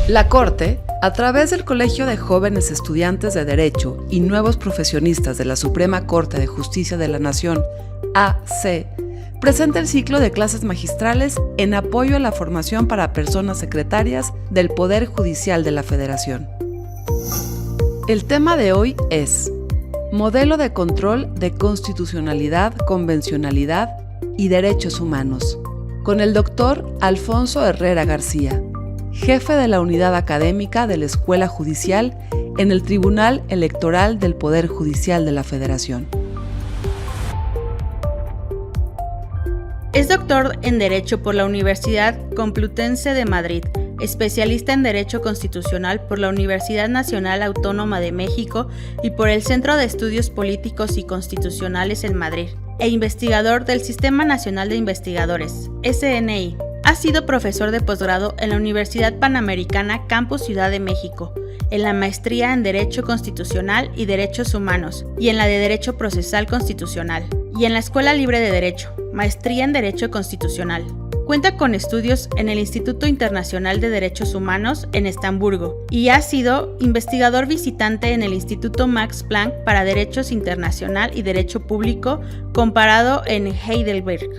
La Corte, a través del Colegio de Jóvenes Estudiantes de Derecho y Nuevos Profesionistas de la Suprema Corte de Justicia de la Nación, AC, presenta el ciclo de clases magistrales en apoyo a la formación para personas secretarias del Poder Judicial de la Federación. El tema de hoy es Modelo de control de constitucionalidad, convencionalidad y derechos humanos, con el doctor Alfonso Herrera García, jefe de la unidad académica de la Escuela Judicial en el Tribunal Electoral del Poder Judicial de la Federación. Es doctor en Derecho por la Universidad Complutense de Madrid, especialista en Derecho Constitucional por la Universidad Nacional Autónoma de México y por el Centro de Estudios Políticos y Constitucionales en Madrid, e investigador del Sistema Nacional de Investigadores, SNI. Ha sido profesor de posgrado en la Universidad Panamericana Campus Ciudad de México, en la maestría en Derecho Constitucional y Derechos Humanos y en la de Derecho Procesal Constitucional, y en la Escuela Libre de Derecho, maestría en Derecho Constitucional. Cuenta con estudios en el Instituto Internacional de Derechos Humanos en Estamburgo y ha sido investigador visitante en el Instituto Max Planck para Derechos Internacional y Derecho Público comparado en Heidelberg.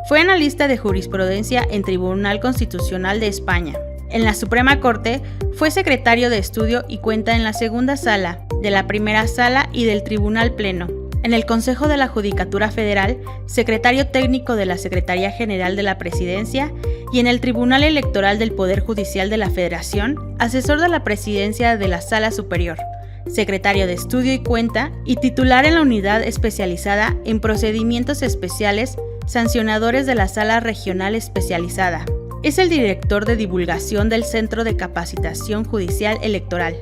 Fue analista de jurisprudencia en Tribunal Constitucional de España. En la Suprema Corte fue secretario de estudio y cuenta en la segunda sala, de la primera sala y del Tribunal Pleno. En el Consejo de la Judicatura Federal, secretario técnico de la Secretaría General de la Presidencia y en el Tribunal Electoral del Poder Judicial de la Federación, asesor de la Presidencia de la Sala Superior, secretario de Estudio y Cuenta y titular en la Unidad Especializada en Procedimientos Especiales sancionadores de la Sala Regional Especializada. Es el director de divulgación del Centro de Capacitación Judicial Electoral.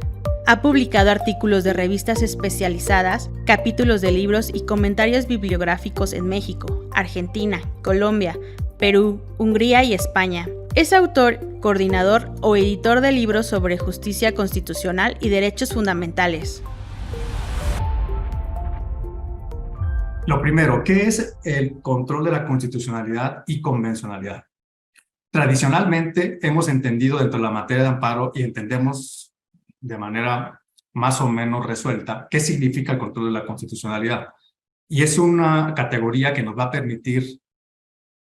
Ha publicado artículos de revistas especializadas, capítulos de libros y comentarios bibliográficos en México, Argentina, Colombia, Perú, Hungría y España. Es autor, coordinador o editor de libros sobre justicia constitucional y derechos fundamentales. Lo primero, ¿qué es el control de la constitucionalidad y convencionalidad? Tradicionalmente hemos entendido dentro de la materia de amparo y entendemos de manera más o menos resuelta qué significa el control de la constitucionalidad. Y es una categoría que nos va a permitir,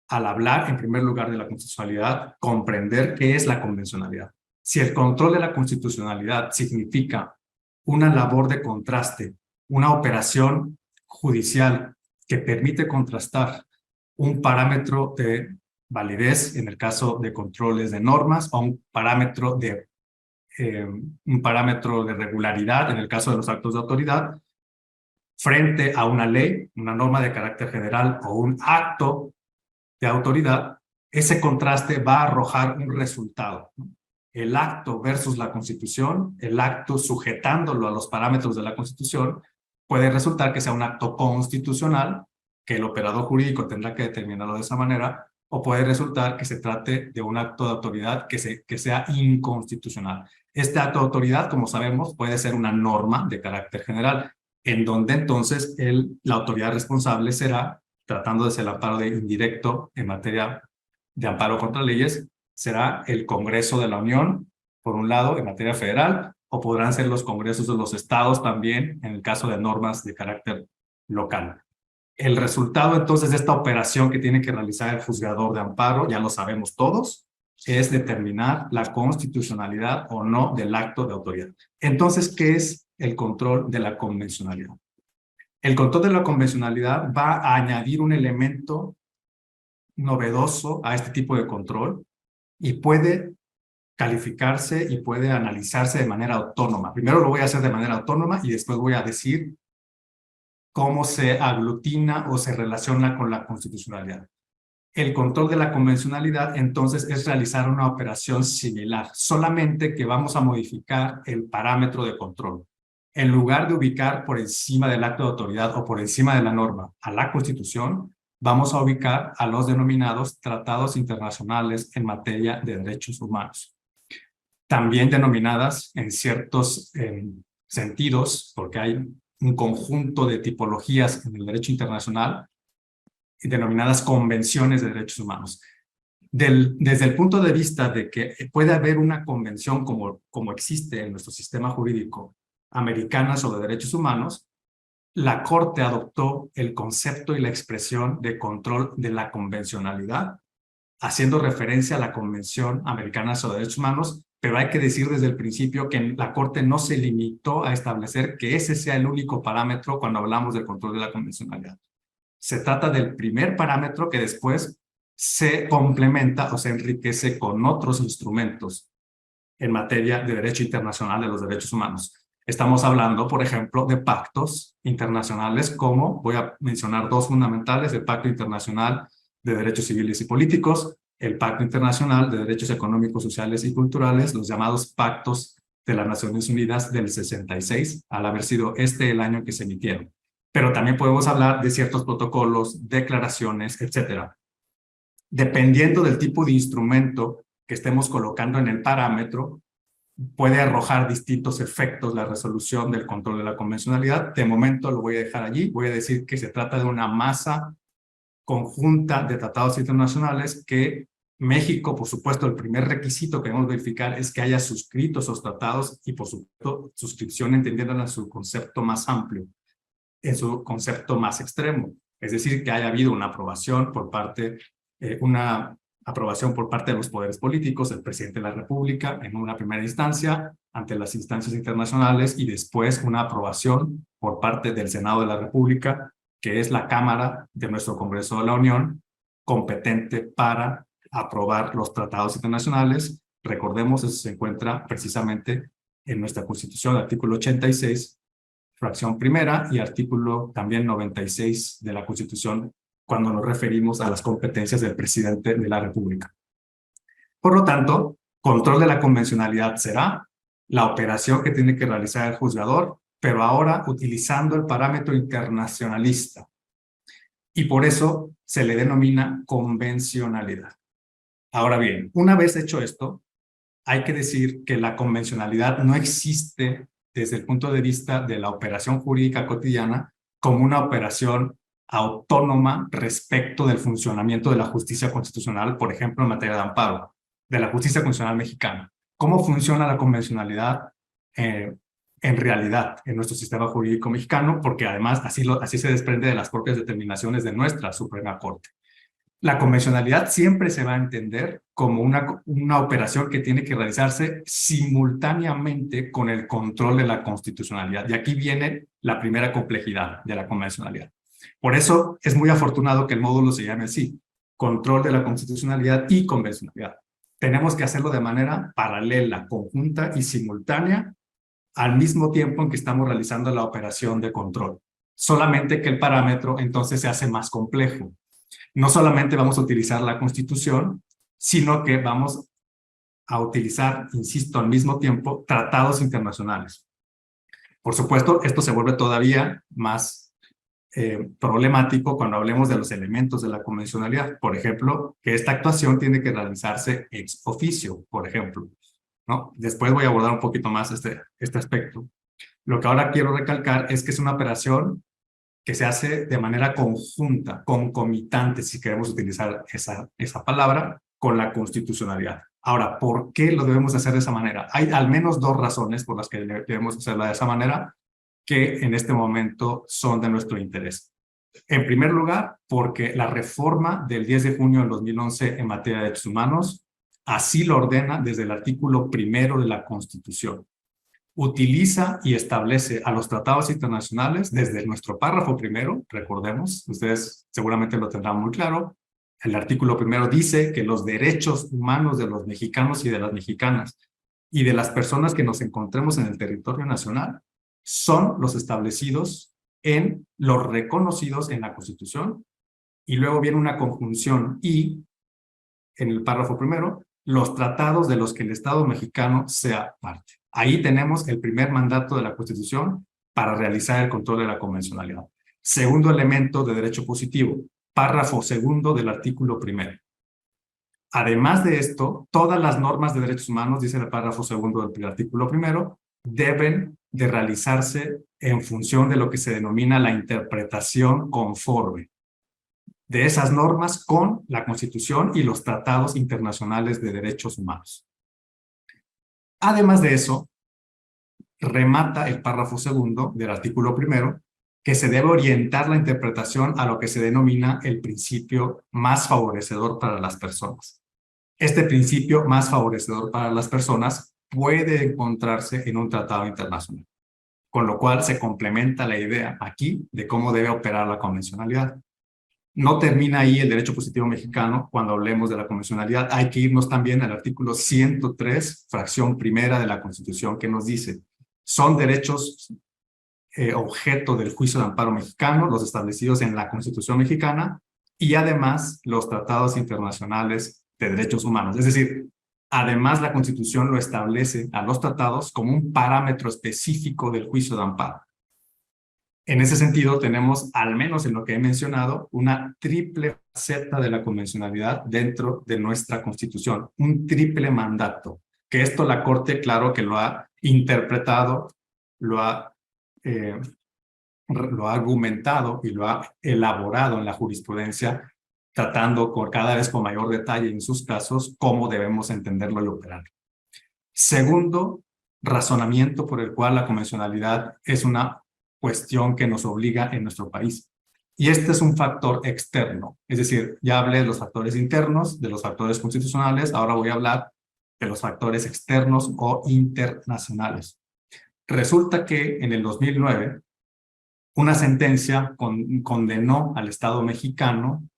al hablar en primer lugar de la constitucionalidad, comprender qué es la convencionalidad. Si el control de la constitucionalidad significa una labor de contraste, una operación judicial que permite contrastar un parámetro de validez en el caso de controles de normas o un parámetro de regularidad en el caso de los actos de autoridad frente a una ley, una norma de carácter general o un acto de autoridad, ese contraste va a arrojar un resultado. El acto versus la Constitución, el acto sujetándolo a los parámetros de la Constitución, puede resultar que sea un acto constitucional, que el operador jurídico tendrá que determinarlo de esa manera, o puede resultar que se trate de un acto de autoridad que sea inconstitucional. Este acto de autoridad, como sabemos, puede ser una norma de carácter general, en donde entonces la autoridad responsable será, tratándose del amparo de indirecto en materia de amparo contra leyes, será el Congreso de la Unión, por un lado, en materia federal, o podrán ser los congresos de los estados también, en el caso de normas de carácter local. El resultado, entonces, de esta operación que tiene que realizar el juzgador de amparo, ya lo sabemos todos, es determinar la constitucionalidad o no del acto de autoridad. Entonces, ¿qué es el control de la convencionalidad? El control de la convencionalidad va a añadir un elemento novedoso a este tipo de control y puede calificarse y puede analizarse de manera autónoma. Primero lo voy a hacer de manera autónoma y después voy a decir cómo se aglutina o se relaciona con la constitucionalidad. El control de la convencionalidad, entonces, es realizar una operación similar, solamente que vamos a modificar el parámetro de control. En lugar de ubicar por encima del acto de autoridad o por encima de la norma a la Constitución, vamos a ubicar a los denominados tratados internacionales en materia de derechos humanos. También denominadas en ciertos sentidos, porque hay un conjunto de tipologías en el derecho internacional, denominadas convenciones de derechos humanos. Desde el punto de vista de que puede haber una convención como existe en nuestro sistema jurídico americana sobre derechos humanos, la Corte adoptó el concepto y la expresión de control de la convencionalidad, haciendo referencia a la Convención Americana sobre Derechos Humanos, pero hay que decir desde el principio que la Corte no se limitó a establecer que ese sea el único parámetro cuando hablamos del control de la convencionalidad. Se trata del primer parámetro que después se complementa o se enriquece con otros instrumentos en materia de derecho internacional de los derechos humanos. Estamos hablando, por ejemplo, de pactos internacionales como, voy a mencionar dos fundamentales, el Pacto Internacional de Derechos Civiles y Políticos, el Pacto Internacional de Derechos Económicos, Sociales y Culturales, los llamados Pactos de las Naciones Unidas del 66, al haber sido el año que se emitieron. Pero también podemos hablar de ciertos protocolos, declaraciones, etcétera. Dependiendo del tipo de instrumento que estemos colocando en el parámetro, puede arrojar distintos efectos la resolución del control de la convencionalidad. De momento lo voy a dejar allí. Voy a decir que se trata de una masa conjunta de tratados internacionales que México, por supuesto, el primer requisito que debemos verificar es que haya suscrito esos tratados y, por supuesto, suscripción entendiéndola en su concepto más amplio, en su concepto más extremo. Es decir, que haya habido una aprobación por parte de los poderes políticos, el presidente de la República en una primera instancia, ante las instancias internacionales, y después una aprobación por parte del Senado de la República, que es la Cámara de nuestro Congreso de la Unión, competente para aprobar los tratados internacionales. Recordemos, eso se encuentra precisamente en nuestra Constitución, artículo 86, fracción primera, y artículo también 96 de la Constitución, cuando nos referimos a las competencias del presidente de la República. Por lo tanto, control de la convencionalidad será la operación que tiene que realizar el juzgador, pero ahora utilizando el parámetro internacionalista. Y por eso se le denomina convencionalidad. Ahora bien, una vez hecho esto, hay que decir que la convencionalidad no existe desde el punto de vista de la operación jurídica cotidiana como una operación autónoma respecto del funcionamiento de la justicia constitucional, por ejemplo, en materia de amparo, de la justicia constitucional mexicana. ¿Cómo funciona la convencionalidad en realidad en nuestro sistema jurídico mexicano? Porque además así se desprende de las propias determinaciones de nuestra Suprema Corte. La convencionalidad siempre se va a entender como una operación que tiene que realizarse simultáneamente con el control de la constitucionalidad. Y aquí viene la primera complejidad de la convencionalidad. Por eso es muy afortunado que el módulo se llame así, control de la constitucionalidad y convencionalidad. Tenemos que hacerlo de manera paralela, conjunta y simultánea, al mismo tiempo en que estamos realizando la operación de control. Solamente que el parámetro entonces se hace más complejo. No solamente vamos a utilizar la Constitución, sino que vamos a utilizar, insisto, al mismo tiempo, tratados internacionales. Por supuesto, esto se vuelve todavía más problemático cuando hablemos de los elementos de la convencionalidad. Por ejemplo, que esta actuación tiene que realizarse ex officio, por ejemplo, ¿no? Después voy a abordar un poquito más este aspecto. Lo que ahora quiero recalcar es que es una operación que se hace de manera conjunta, concomitante, si queremos utilizar esa palabra, con la constitucionalidad. Ahora, ¿por qué lo debemos hacer de esa manera? Hay al menos dos razones por las que debemos hacerla de esa manera, que en este momento son de nuestro interés. En primer lugar, porque la reforma del 10 de junio del 2011 en materia de derechos humanos así lo ordena desde el artículo 1 de la Constitución. Utiliza y establece a los tratados internacionales desde nuestro párrafo primero, recordemos, ustedes seguramente lo tendrán muy claro, el artículo 1 dice que los derechos humanos de los mexicanos y de las mexicanas y de las personas que nos encontremos en el territorio nacional son los establecidos en los reconocidos en la Constitución, y luego viene una conjunción y en el párrafo 1, los tratados de los que el Estado mexicano sea parte. Ahí tenemos el primer mandato de la Constitución para realizar el control de la convencionalidad. Segundo elemento de derecho positivo, párrafo 2 del artículo 1. Además de esto, todas las normas de derechos humanos, dice el párrafo 2 del artículo 1, deben de realizarse en función de lo que se denomina la interpretación conforme. de esas normas con la Constitución y los tratados internacionales de derechos humanos. Además de eso, remata el párrafo segundo del artículo primero, que se debe orientar la interpretación a lo que se denomina el principio más favorecedor para las personas. Este principio más favorecedor para las personas puede encontrarse en un tratado internacional, con lo cual se complementa la idea aquí de cómo debe operar la convencionalidad. No termina ahí el derecho positivo mexicano cuando hablemos de la convencionalidad. Hay que irnos también al artículo 103, fracción primera de la Constitución, que nos dice: son derechos objeto del juicio de amparo mexicano, los establecidos en la Constitución mexicana, y además los tratados internacionales de derechos humanos. Es decir, además la Constitución lo establece a los tratados como un parámetro específico del juicio de amparo. En ese sentido, tenemos, al menos en lo que he mencionado, una triple faceta de la convencionalidad dentro de nuestra Constitución, un triple mandato, que esto la Corte, claro que lo ha interpretado, lo ha argumentado y lo ha elaborado en la jurisprudencia, tratando cada vez con mayor detalle en sus casos cómo debemos entenderlo y operar. Segundo razonamiento por el cual la convencionalidad es una cuestión que nos obliga en nuestro país. Y este es un factor externo. Es decir, ya hablé de los factores internos, de los factores constitucionales, ahora voy a hablar de los factores externos o internacionales. Resulta que en el 2009, una sentencia condenó al Estado mexicano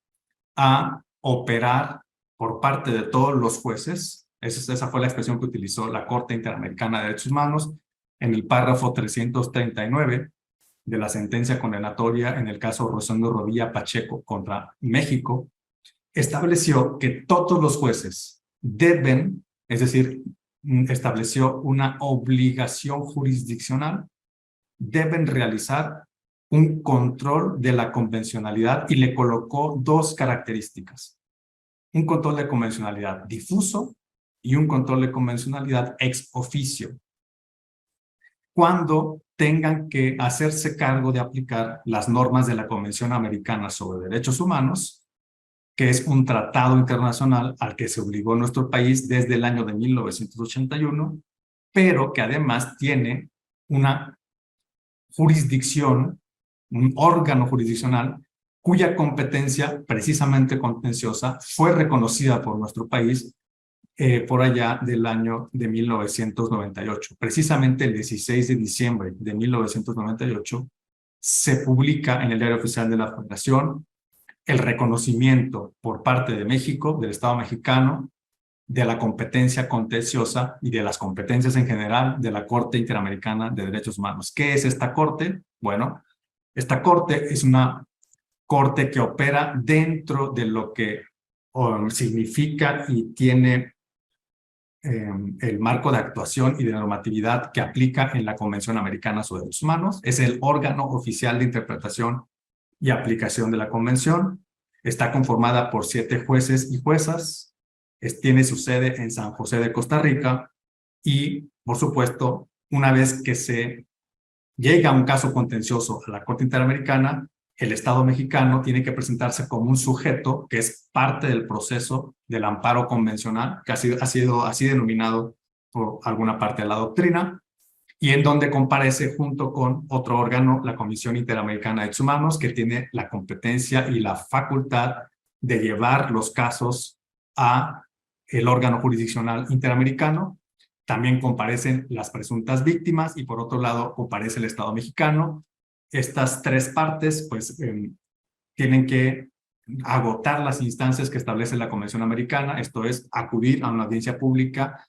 a operar por parte de todos los jueces. Esa fue la expresión que utilizó la Corte Interamericana de Derechos Humanos en el párrafo 339 de la sentencia condenatoria en el caso Rosendo Rodilla Pacheco contra México. Estableció que todos los jueces deben, es decir, estableció una obligación jurisdiccional, deben realizar un control de la convencionalidad y le colocó dos características: un control de convencionalidad difuso y un control de convencionalidad ex oficio, cuando tengan que hacerse cargo de aplicar las normas de la Convención Americana sobre Derechos Humanos, que es un tratado internacional al que se obligó nuestro país desde el año de 1981, pero que además tiene una jurisdicción, un órgano jurisdiccional, cuya competencia precisamente contenciosa fue reconocida por nuestro país por allá del año de 1998. Precisamente el 16 de diciembre de 1998 se publica en el Diario Oficial de la Federación el reconocimiento por parte de México, del Estado mexicano, de la competencia contenciosa y de las competencias en general de la Corte Interamericana de Derechos Humanos. ¿Qué es esta Corte? Bueno, esta Corte es una Corte que opera dentro de lo que significa y tiene el marco de actuación y de normatividad que aplica en la Convención Americana sobre Derechos Humanos. Es el órgano oficial de interpretación y aplicación de la Convención. Está conformada por 7 jueces y juezas. Tiene su sede en San José de Costa Rica y, por supuesto, una vez que se llega un caso contencioso a la Corte Interamericana, el Estado mexicano tiene que presentarse como un sujeto que es parte del proceso del amparo convencional, que ha sido así denominado por alguna parte de la doctrina, y en donde comparece junto con otro órgano, la Comisión Interamericana de Derechos Humanos, que tiene la competencia y la facultad de llevar los casos a el órgano jurisdiccional interamericano. También comparecen las presuntas víctimas y por otro lado comparece el Estado mexicano. Estas 3 partes pues tienen que agotar las instancias que establece la Convención Americana, esto es acudir a una audiencia pública,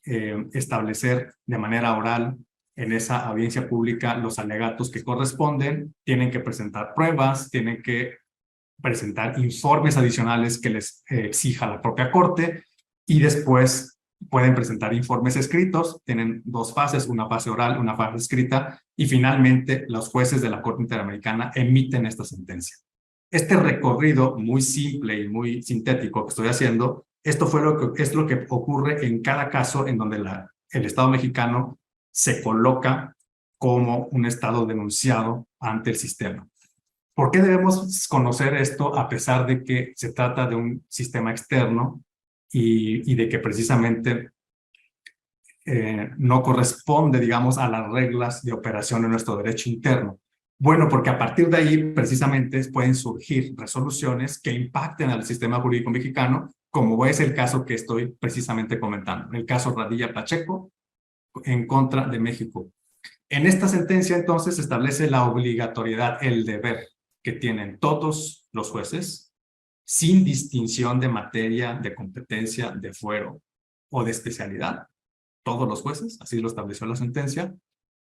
establecer de manera oral en esa audiencia pública los alegatos que corresponden, tienen que presentar pruebas, tienen que presentar informes adicionales que les exija la propia Corte y después pueden presentar informes escritos. Tienen 2 fases, una fase oral, una fase escrita, y finalmente los jueces de la Corte Interamericana emiten esta sentencia. Este recorrido muy simple y muy sintético que estoy haciendo, es lo que ocurre en cada caso en donde el Estado mexicano se coloca como un Estado denunciado ante el sistema. ¿Por qué debemos conocer esto a pesar de que se trata de un sistema externo y de que precisamente no corresponde, digamos, a las reglas de operación de nuestro derecho interno? Bueno, porque a partir de ahí precisamente pueden surgir resoluciones que impacten al sistema jurídico mexicano, como es el caso que estoy precisamente comentando, el caso Radilla Pacheco en contra de México. En esta sentencia entonces se establece la obligatoriedad, el deber que tienen todos los jueces, sin distinción de materia, de competencia, de fuero o de especialidad. Todos los jueces, así lo estableció la sentencia,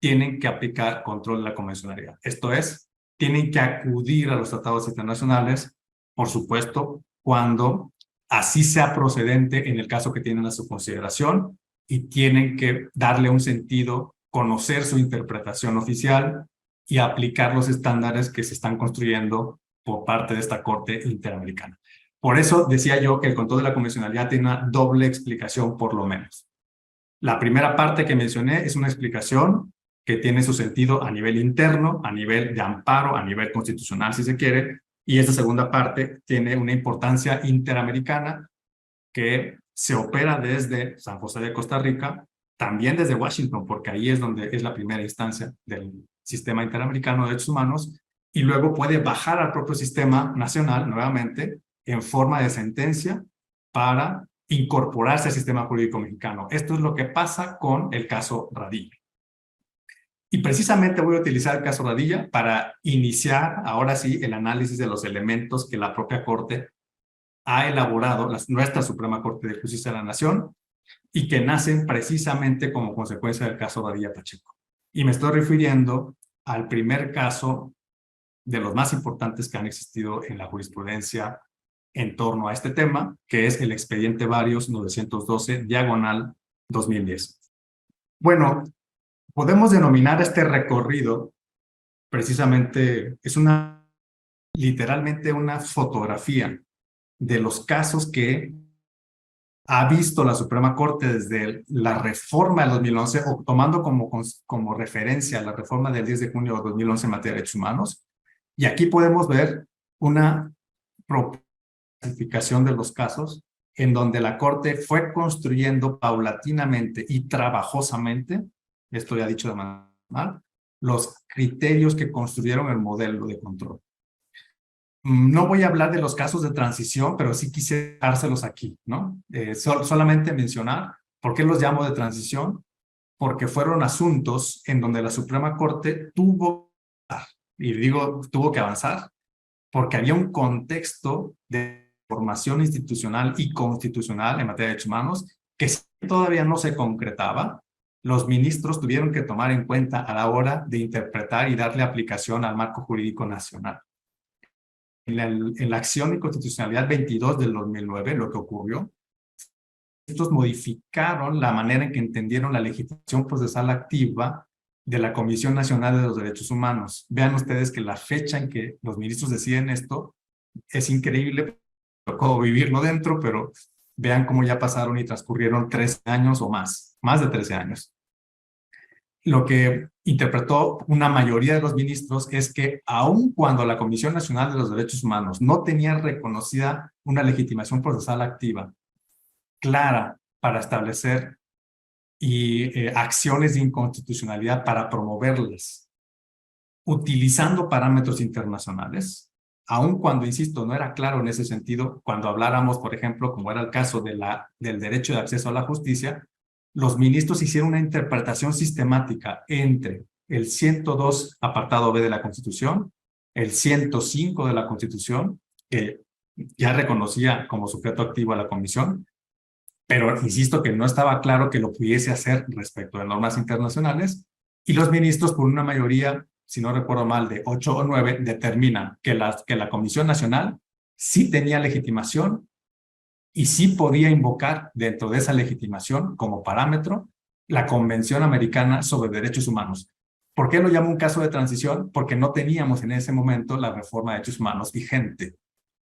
tienen que aplicar control de la convencionalidad. Esto es, tienen que acudir a los tratados internacionales, por supuesto, cuando así sea procedente en el caso que tienen a su consideración, y tienen que darle un sentido, conocer su interpretación oficial y aplicar los estándares que se están construyendo por parte de esta Corte Interamericana. Por eso decía yo que el control de la convencionalidad tiene una doble explicación, por lo menos. La primera parte que mencioné es una explicación que tiene su sentido a nivel interno, a nivel de amparo, a nivel constitucional, si se quiere, y esta segunda parte tiene una importancia interamericana que se opera desde San José de Costa Rica, también desde Washington, porque ahí es donde es la primera instancia del sistema interamericano de derechos humanos, y luego puede bajar al propio sistema nacional nuevamente en forma de sentencia para incorporarse al sistema jurídico mexicano. Esto es lo que pasa con el caso Radilla. Y precisamente voy a utilizar el caso Radilla para iniciar ahora sí el análisis de los elementos que la propia Corte ha elaborado, nuestra Suprema Corte de Justicia de la Nación, y que nacen precisamente como consecuencia del caso Radilla Pacheco. Y me estoy refiriendo al primer caso de los más importantes que han existido en la jurisprudencia en torno a este tema, que es el expediente Varios 912/2010. Bueno, podemos denominar este recorrido precisamente, es literalmente una fotografía de los casos que ha visto la Suprema Corte desde la reforma del 2011, o tomando como referencia la reforma del 10 de junio de 2011 en materia de derechos humanos. Y aquí podemos ver una clasificación de los casos en donde la Corte fue construyendo paulatinamente y trabajosamente, esto ya dicho de manera mal, los criterios que construyeron el modelo de control. No voy a hablar de los casos de transición, pero sí quise dejárselos aquí, ¿no? Solamente mencionar por qué los llamo de transición, porque fueron asuntos en donde la Suprema Corte tuvo que avanzar, porque había un contexto de formación institucional y constitucional en materia de derechos humanos que todavía no se concretaba. Los ministros tuvieron que tomar en cuenta a la hora de interpretar y darle aplicación al marco jurídico nacional. En la acción de constitucionalidad 22 del 2009, lo que ocurrió, estos modificaron la manera en que entendieron la legitimación procesal activa de la Comisión Nacional de los Derechos Humanos. Vean ustedes que la fecha en que los ministros deciden esto es increíble, tocó vivirlo dentro, pero vean cómo ya pasaron y transcurrieron 13 años o más de 13 años. Lo que interpretó una mayoría de los ministros es que aun cuando la Comisión Nacional de los Derechos Humanos no tenía reconocida una legitimación procesal activa clara para establecer acciones de inconstitucionalidad para promoverlas, utilizando parámetros internacionales, aun cuando, insisto, no era claro en ese sentido, cuando habláramos, por ejemplo, como era el caso del derecho de acceso a la justicia, los ministros hicieron una interpretación sistemática entre el 102 apartado B de la Constitución, el 105 de la Constitución, que ya reconocía como sujeto activo a la Comisión, pero insisto que no estaba claro que lo pudiese hacer respecto de normas internacionales, y los ministros, por una mayoría, si no recuerdo mal, de 8 o 9, determinan que la Comisión Nacional sí tenía legitimación y sí podía invocar dentro de esa legitimación como parámetro la Convención Americana sobre Derechos Humanos. ¿Por qué lo llamo un caso de transición? Porque no teníamos en ese momento la reforma de derechos humanos vigente.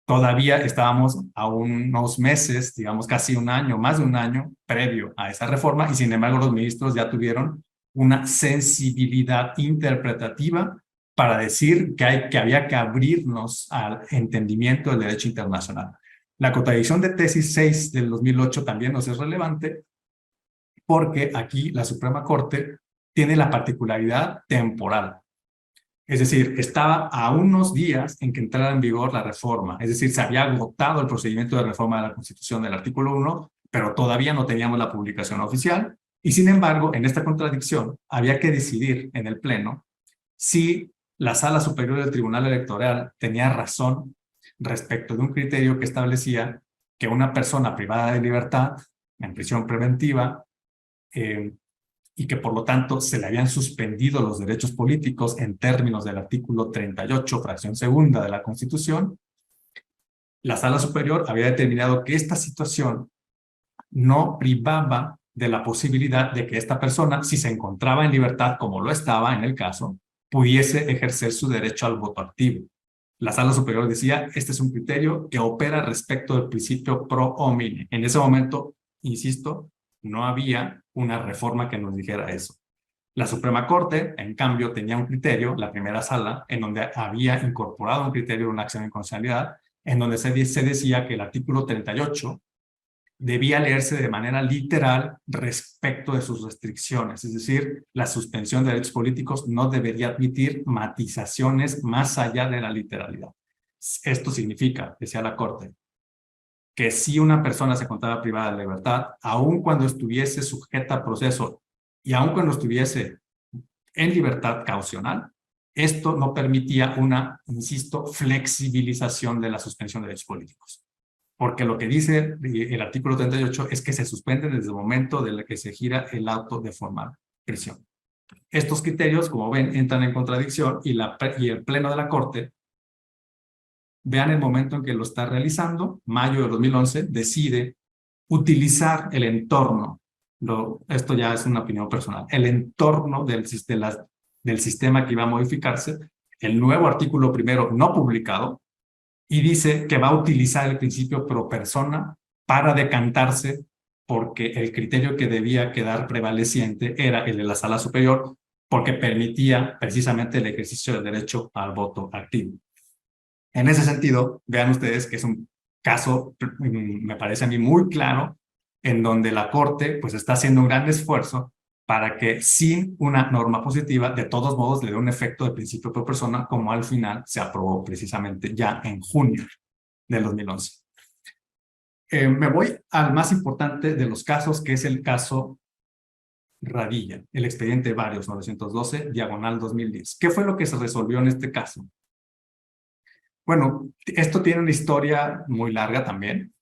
Todavía estábamos a unos meses, digamos casi un año, más de un año previo a esa reforma, y sin embargo los ministros ya tuvieron una sensibilidad interpretativa para decir que había que abrirnos al entendimiento del derecho internacional. La contradicción de tesis 6 del 2008 también nos es relevante porque aquí la Suprema Corte tiene la particularidad temporal. Es decir, estaba a unos días en que entrara en vigor la reforma. Es decir, se había agotado el procedimiento de reforma de la Constitución del artículo 1, pero todavía no teníamos la publicación oficial. Y sin embargo, en esta contradicción, había que decidir en el Pleno si la Sala Superior del Tribunal Electoral tenía razón respecto de un criterio que establecía que una persona privada de libertad, en prisión preventiva, y que por lo tanto se le habían suspendido los derechos políticos en términos del artículo 38, fracción segunda de la Constitución, la Sala Superior había determinado que esta situación no privaba de la posibilidad de que esta persona, si se encontraba en libertad, como lo estaba en el caso, pudiese ejercer su derecho al voto activo. La Sala Superior decía, este es un criterio que opera respecto del principio pro homine. En ese momento, insisto, no había una reforma que nos dijera eso. La Suprema Corte, en cambio, tenía un criterio, la primera sala, en donde había incorporado un criterio de una acción de inconstitucionalidad, en donde se decía que el artículo 38 debía leerse de manera literal respecto de sus restricciones. Es decir, la suspensión de derechos políticos no debería admitir matizaciones más allá de la literalidad. Esto significa, decía la Corte, que si una persona se encontraba privada de libertad, aun cuando estuviese sujeta a proceso y aun cuando estuviese en libertad caucional, esto no permitía una, insisto, flexibilización de la suspensión de derechos políticos. Porque lo que dice el artículo 38 es que se suspende desde el momento en el que se gira el auto de formar prisión. Estos criterios, como ven, entran en contradicción y el Pleno de la Corte, vean el momento en que lo está realizando, mayo de 2011, decide utilizar el entorno, esto ya es una opinión personal, el entorno del sistema que iba a modificarse, el nuevo artículo primero no publicado, y dice que va a utilizar el principio pro persona para decantarse porque el criterio que debía quedar prevaleciente era el de la Sala Superior porque permitía precisamente el ejercicio del derecho al voto activo. En ese sentido, vean ustedes que es un caso, me parece a mí muy claro, en donde la Corte pues está haciendo un gran esfuerzo para que sin una norma positiva, de todos modos le dé un efecto de principio pro persona, como al final se aprobó precisamente ya en junio del 2011. Me voy al más importante de los casos, que es el caso Radilla, el expediente Varios 912, diagonal 2010. ¿Qué fue lo que se resolvió en este caso? Bueno, esto tiene una historia muy larga también.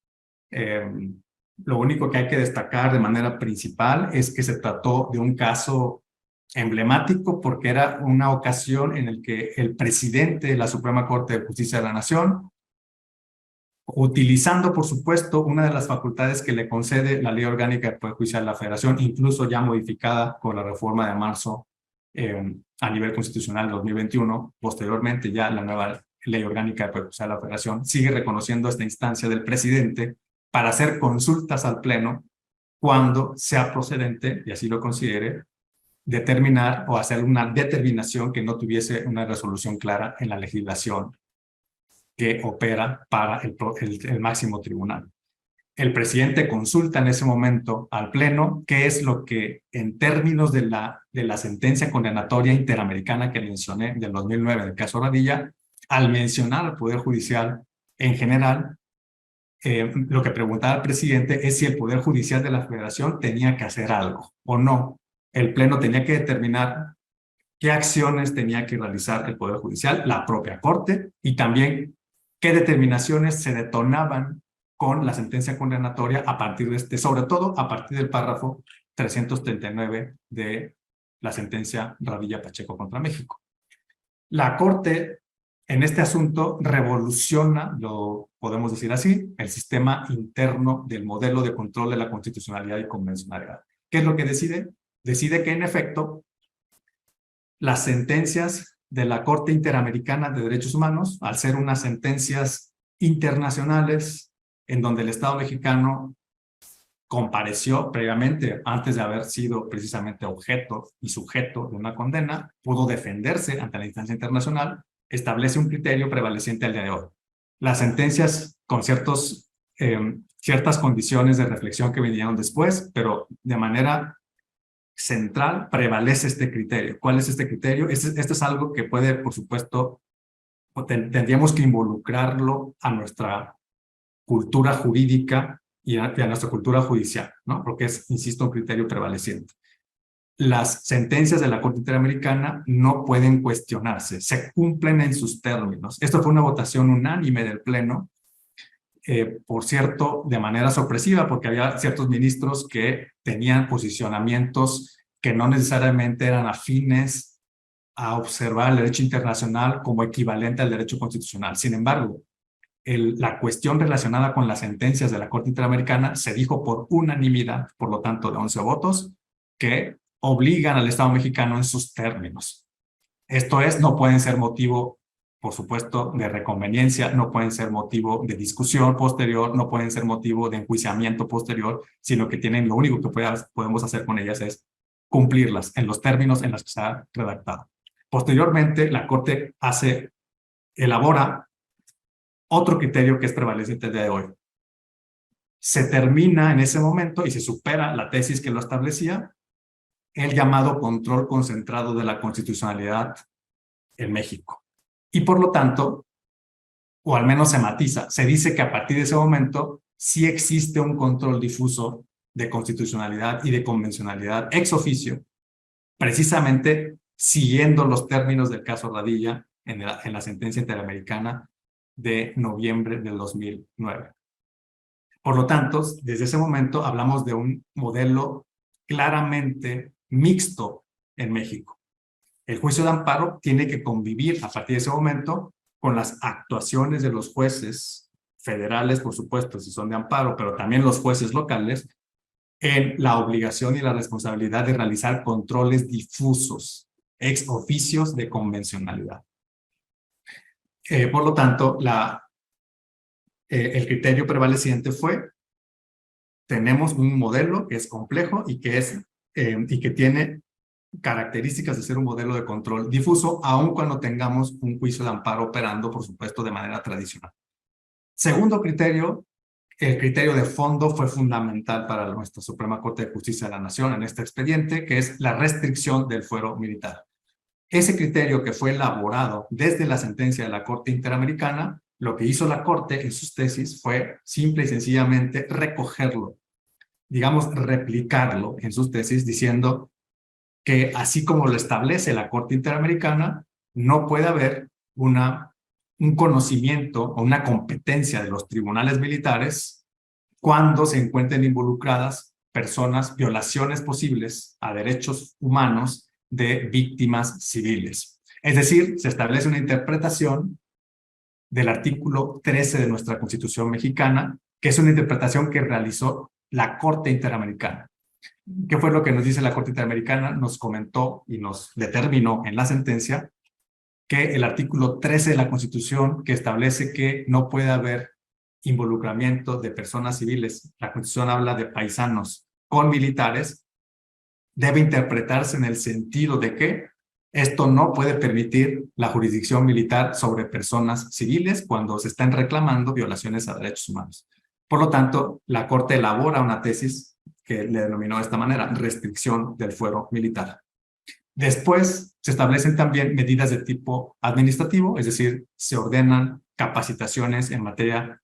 Lo único que hay que destacar de manera principal es que se trató de un caso emblemático porque era una ocasión en la que el presidente de la Suprema Corte de Justicia de la Nación, utilizando por supuesto una de las facultades que le concede la Ley Orgánica del Poder Judicial de la Federación, incluso ya modificada con la reforma de marzo a nivel constitucional de 2021, posteriormente ya la nueva Ley Orgánica del Poder Judicial de la Federación sigue reconociendo esta instancia del presidente para hacer consultas al Pleno cuando sea procedente, y así lo considere, determinar o hacer una determinación que no tuviese una resolución clara en la legislación que opera para el máximo tribunal. El presidente consulta en ese momento al Pleno qué es lo que, en términos de la sentencia condenatoria interamericana que mencioné del 2009 del caso Radilla, al mencionar al Poder Judicial en general, lo que preguntaba el presidente es si el Poder Judicial de la Federación tenía que hacer algo o no. El Pleno tenía que determinar qué acciones tenía que realizar el Poder Judicial, la propia Corte, y también qué determinaciones se detonaban con la sentencia condenatoria a partir de sobre todo a partir del párrafo 339 de la sentencia Radilla Pacheco contra México. La Corte en este asunto revoluciona, lo podemos decir así, el sistema interno del modelo de control de la constitucionalidad y convencionalidad. ¿Qué es lo que decide? Decide que en efecto las sentencias de la Corte Interamericana de Derechos Humanos, al ser unas sentencias internacionales en donde el Estado mexicano compareció previamente, antes de haber sido precisamente objeto y sujeto de una condena, pudo defenderse ante la instancia internacional, establece un criterio prevaleciente al día de hoy. Las sentencias con ciertas condiciones de reflexión que vinieron después, pero de manera central prevalece este criterio. ¿Cuál es este criterio? Este es algo que puede, por supuesto, tendríamos que involucrarlo a nuestra cultura jurídica y a nuestra cultura judicial, ¿no? Porque es, insisto, un criterio prevaleciente. Las sentencias de la Corte Interamericana no pueden cuestionarse, se cumplen en sus términos. Esto fue una votación unánime del Pleno, por cierto, de manera sorpresiva, porque había ciertos ministros que tenían posicionamientos que no necesariamente eran afines a observar el derecho internacional como equivalente al derecho constitucional. Sin embargo, la cuestión relacionada con las sentencias de la Corte Interamericana se dijo por unanimidad, por lo tanto de 11 votos, que obligan al Estado mexicano en sus términos. Esto es, no pueden ser motivo, por supuesto, de reconveniencia, no pueden ser motivo de discusión posterior, no pueden ser motivo de enjuiciamiento posterior, sino que lo único que podemos hacer con ellas es cumplirlas en los términos en los que se ha redactado. Posteriormente, la Corte elabora otro criterio que es prevaleciente el día de hoy. Se termina en ese momento y se supera la tesis que lo establecía, el llamado control concentrado de la constitucionalidad en México. Y por lo tanto, o al menos se matiza, se dice que a partir de ese momento sí existe un control difuso de constitucionalidad y de convencionalidad ex oficio, precisamente siguiendo los términos del caso Radilla en la sentencia interamericana de noviembre del 2009. Por lo tanto, desde ese momento hablamos de un modelo claramente mixto en México. El juicio de amparo tiene que convivir a partir de ese momento con las actuaciones de los jueces federales, por supuesto, si son de amparo, pero también los jueces locales, en la obligación y la responsabilidad de realizar controles difusos, ex oficios de convencionalidad. Por lo tanto, el criterio prevaleciente fue: tenemos un modelo que es complejo y que tiene características de ser un modelo de control difuso, aun cuando tengamos un juicio de amparo operando, por supuesto, de manera tradicional. Segundo criterio, el criterio de fondo fue fundamental para nuestra Suprema Corte de Justicia de la Nación en este expediente, que es la restricción del fuero militar. Ese criterio, que fue elaborado desde la sentencia de la Corte Interamericana, lo que hizo la Corte en sus tesis fue simple y sencillamente recogerlo, digamos, replicarlo en sus tesis, diciendo que así como lo establece la Corte Interamericana, no puede haber un conocimiento o una competencia de los tribunales militares cuando se encuentren involucradas violaciones posibles a derechos humanos de víctimas civiles. Es decir, se establece una interpretación del artículo 13 de nuestra Constitución mexicana, que es una interpretación que realizó la Corte Interamericana. ¿Qué fue lo que nos dice la Corte Interamericana? Nos comentó y nos determinó en la sentencia que el artículo 13 de la Constitución, que establece que no puede haber involucramiento de personas civiles, la Constitución habla de paisanos con militares, debe interpretarse en el sentido de que esto no puede permitir la jurisdicción militar sobre personas civiles cuando se están reclamando violaciones a derechos humanos. Por lo tanto, la Corte elabora una tesis que le denominó de esta manera: restricción del fuero militar. Después se establecen también medidas de tipo administrativo, es decir, se ordenan capacitaciones en materia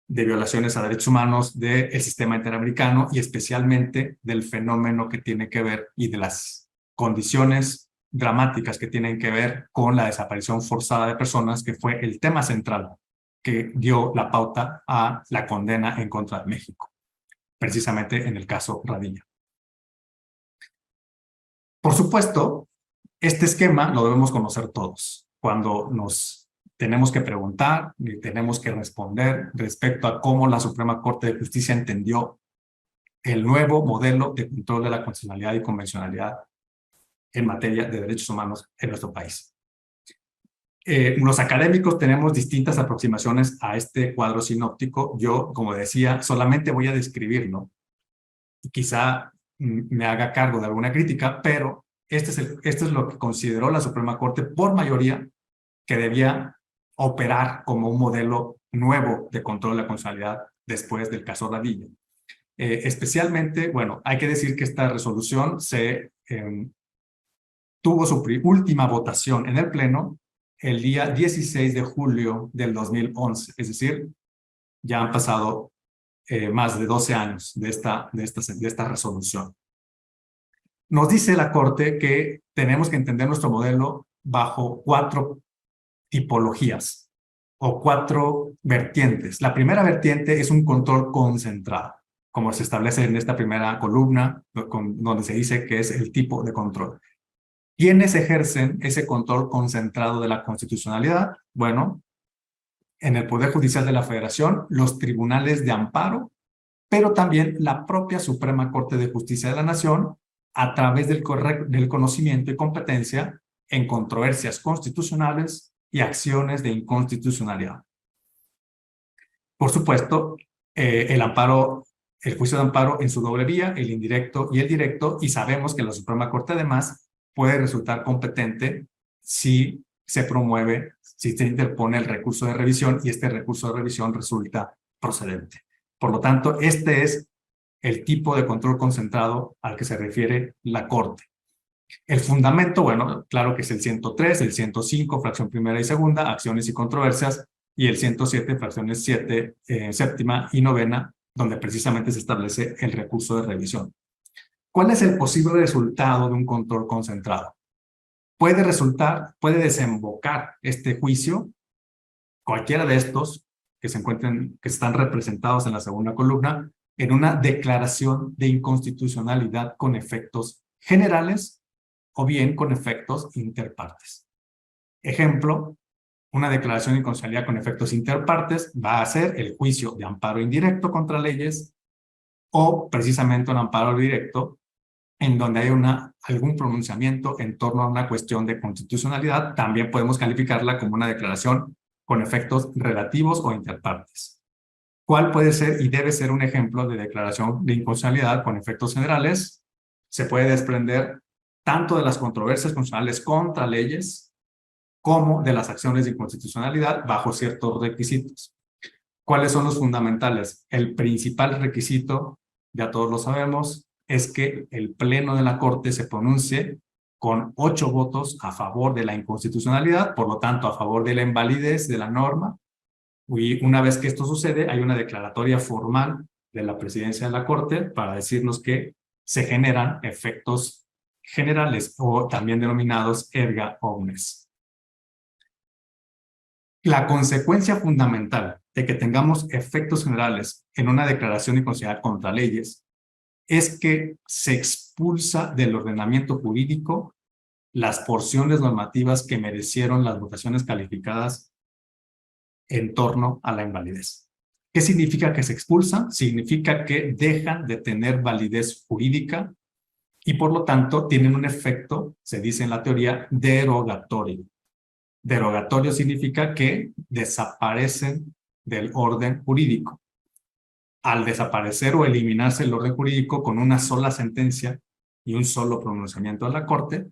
de violaciones a derechos humanos del sistema interamericano y especialmente del fenómeno que tiene que ver y de las condiciones dramáticas que tienen que ver con la desaparición forzada de personas, que fue el tema central que dio la pauta a la condena en contra de México, precisamente en el caso Radilla. Por supuesto, este esquema lo debemos conocer todos. Cuando nos tenemos que preguntar y tenemos que responder respecto a cómo la Suprema Corte de Justicia entendió el nuevo modelo de control de la constitucionalidad y convencionalidad en materia de derechos humanos en nuestro país. Los académicos tenemos distintas aproximaciones a este cuadro sinóptico. Yo, como decía, solamente voy a describirlo quizá me haga cargo de alguna crítica, pero este es lo que consideró la Suprema Corte por mayoría que debía operar como un modelo nuevo de control de la constitucionalidad después del caso Radilla. Especialmente, bueno, hay que decir que esta resolución tuvo su última votación en el Pleno el día 16 de julio del 2011, es decir, ya han pasado más de 12 años de esta resolución. Nos dice la Corte que tenemos que entender nuestro modelo bajo 4 tipologías o 4 vertientes. La primera vertiente es un control concentrado, como se establece en esta primera columna, donde se dice que es el tipo de control. ¿Quiénes ejercen ese control concentrado de la constitucionalidad? Bueno, en el Poder Judicial de la Federación, los tribunales de amparo, pero también la propia Suprema Corte de Justicia de la Nación, a través del conocimiento y competencia en controversias constitucionales y acciones de inconstitucionalidad. Por supuesto, el juicio de amparo en su doble vía, el indirecto y el directo, y sabemos que la Suprema Corte además puede resultar competente si se promueve, si se interpone el recurso de revisión y este recurso de revisión resulta procedente. Por lo tanto, este es el tipo de control concentrado al que se refiere la Corte. El fundamento, bueno, claro que es el 103, el 105, fracción primera y segunda, acciones y controversias, y el 107, fracciones 7, séptima y novena, donde precisamente se establece el recurso de revisión. ¿Cuál es el posible resultado de un control concentrado? Puede desembocar este juicio, cualquiera de estos que están representados en la segunda columna, en una declaración de inconstitucionalidad con efectos generales o bien con efectos interpartes. Ejemplo, una declaración de inconstitucionalidad con efectos interpartes va a ser el juicio de amparo indirecto contra leyes o precisamente un amparo directo en donde hay algún pronunciamiento en torno a una cuestión de constitucionalidad. También podemos calificarla como una declaración con efectos relativos o interpartes. ¿Cuál puede ser y debe ser un ejemplo de declaración de inconstitucionalidad con efectos generales? Se puede desprender tanto de las controversias constitucionales contra leyes como de las acciones de inconstitucionalidad bajo ciertos requisitos. ¿Cuáles son los fundamentales? El principal requisito, ya todos lo sabemos, es que el Pleno de la Corte se pronuncie con 8 votos a favor de la inconstitucionalidad, por lo tanto a favor de la invalidez de la norma. Y una vez que esto sucede, hay una declaratoria formal de la presidencia de la Corte para decirnos que se generan efectos generales o también denominados erga omnes. La consecuencia fundamental de que tengamos efectos generales en una declaración de inconstitucionalidad contra leyes es que se expulsa del ordenamiento jurídico las porciones normativas que merecieron las votaciones calificadas en torno a la invalidez. ¿Qué significa que se expulsan? Significa que dejan de tener validez jurídica y por lo tanto tienen un efecto, se dice en la teoría, derogatorio. Derogatorio significa que desaparecen del orden jurídico. Al desaparecer o eliminarse el orden jurídico con una sola sentencia y un solo pronunciamiento de la Corte,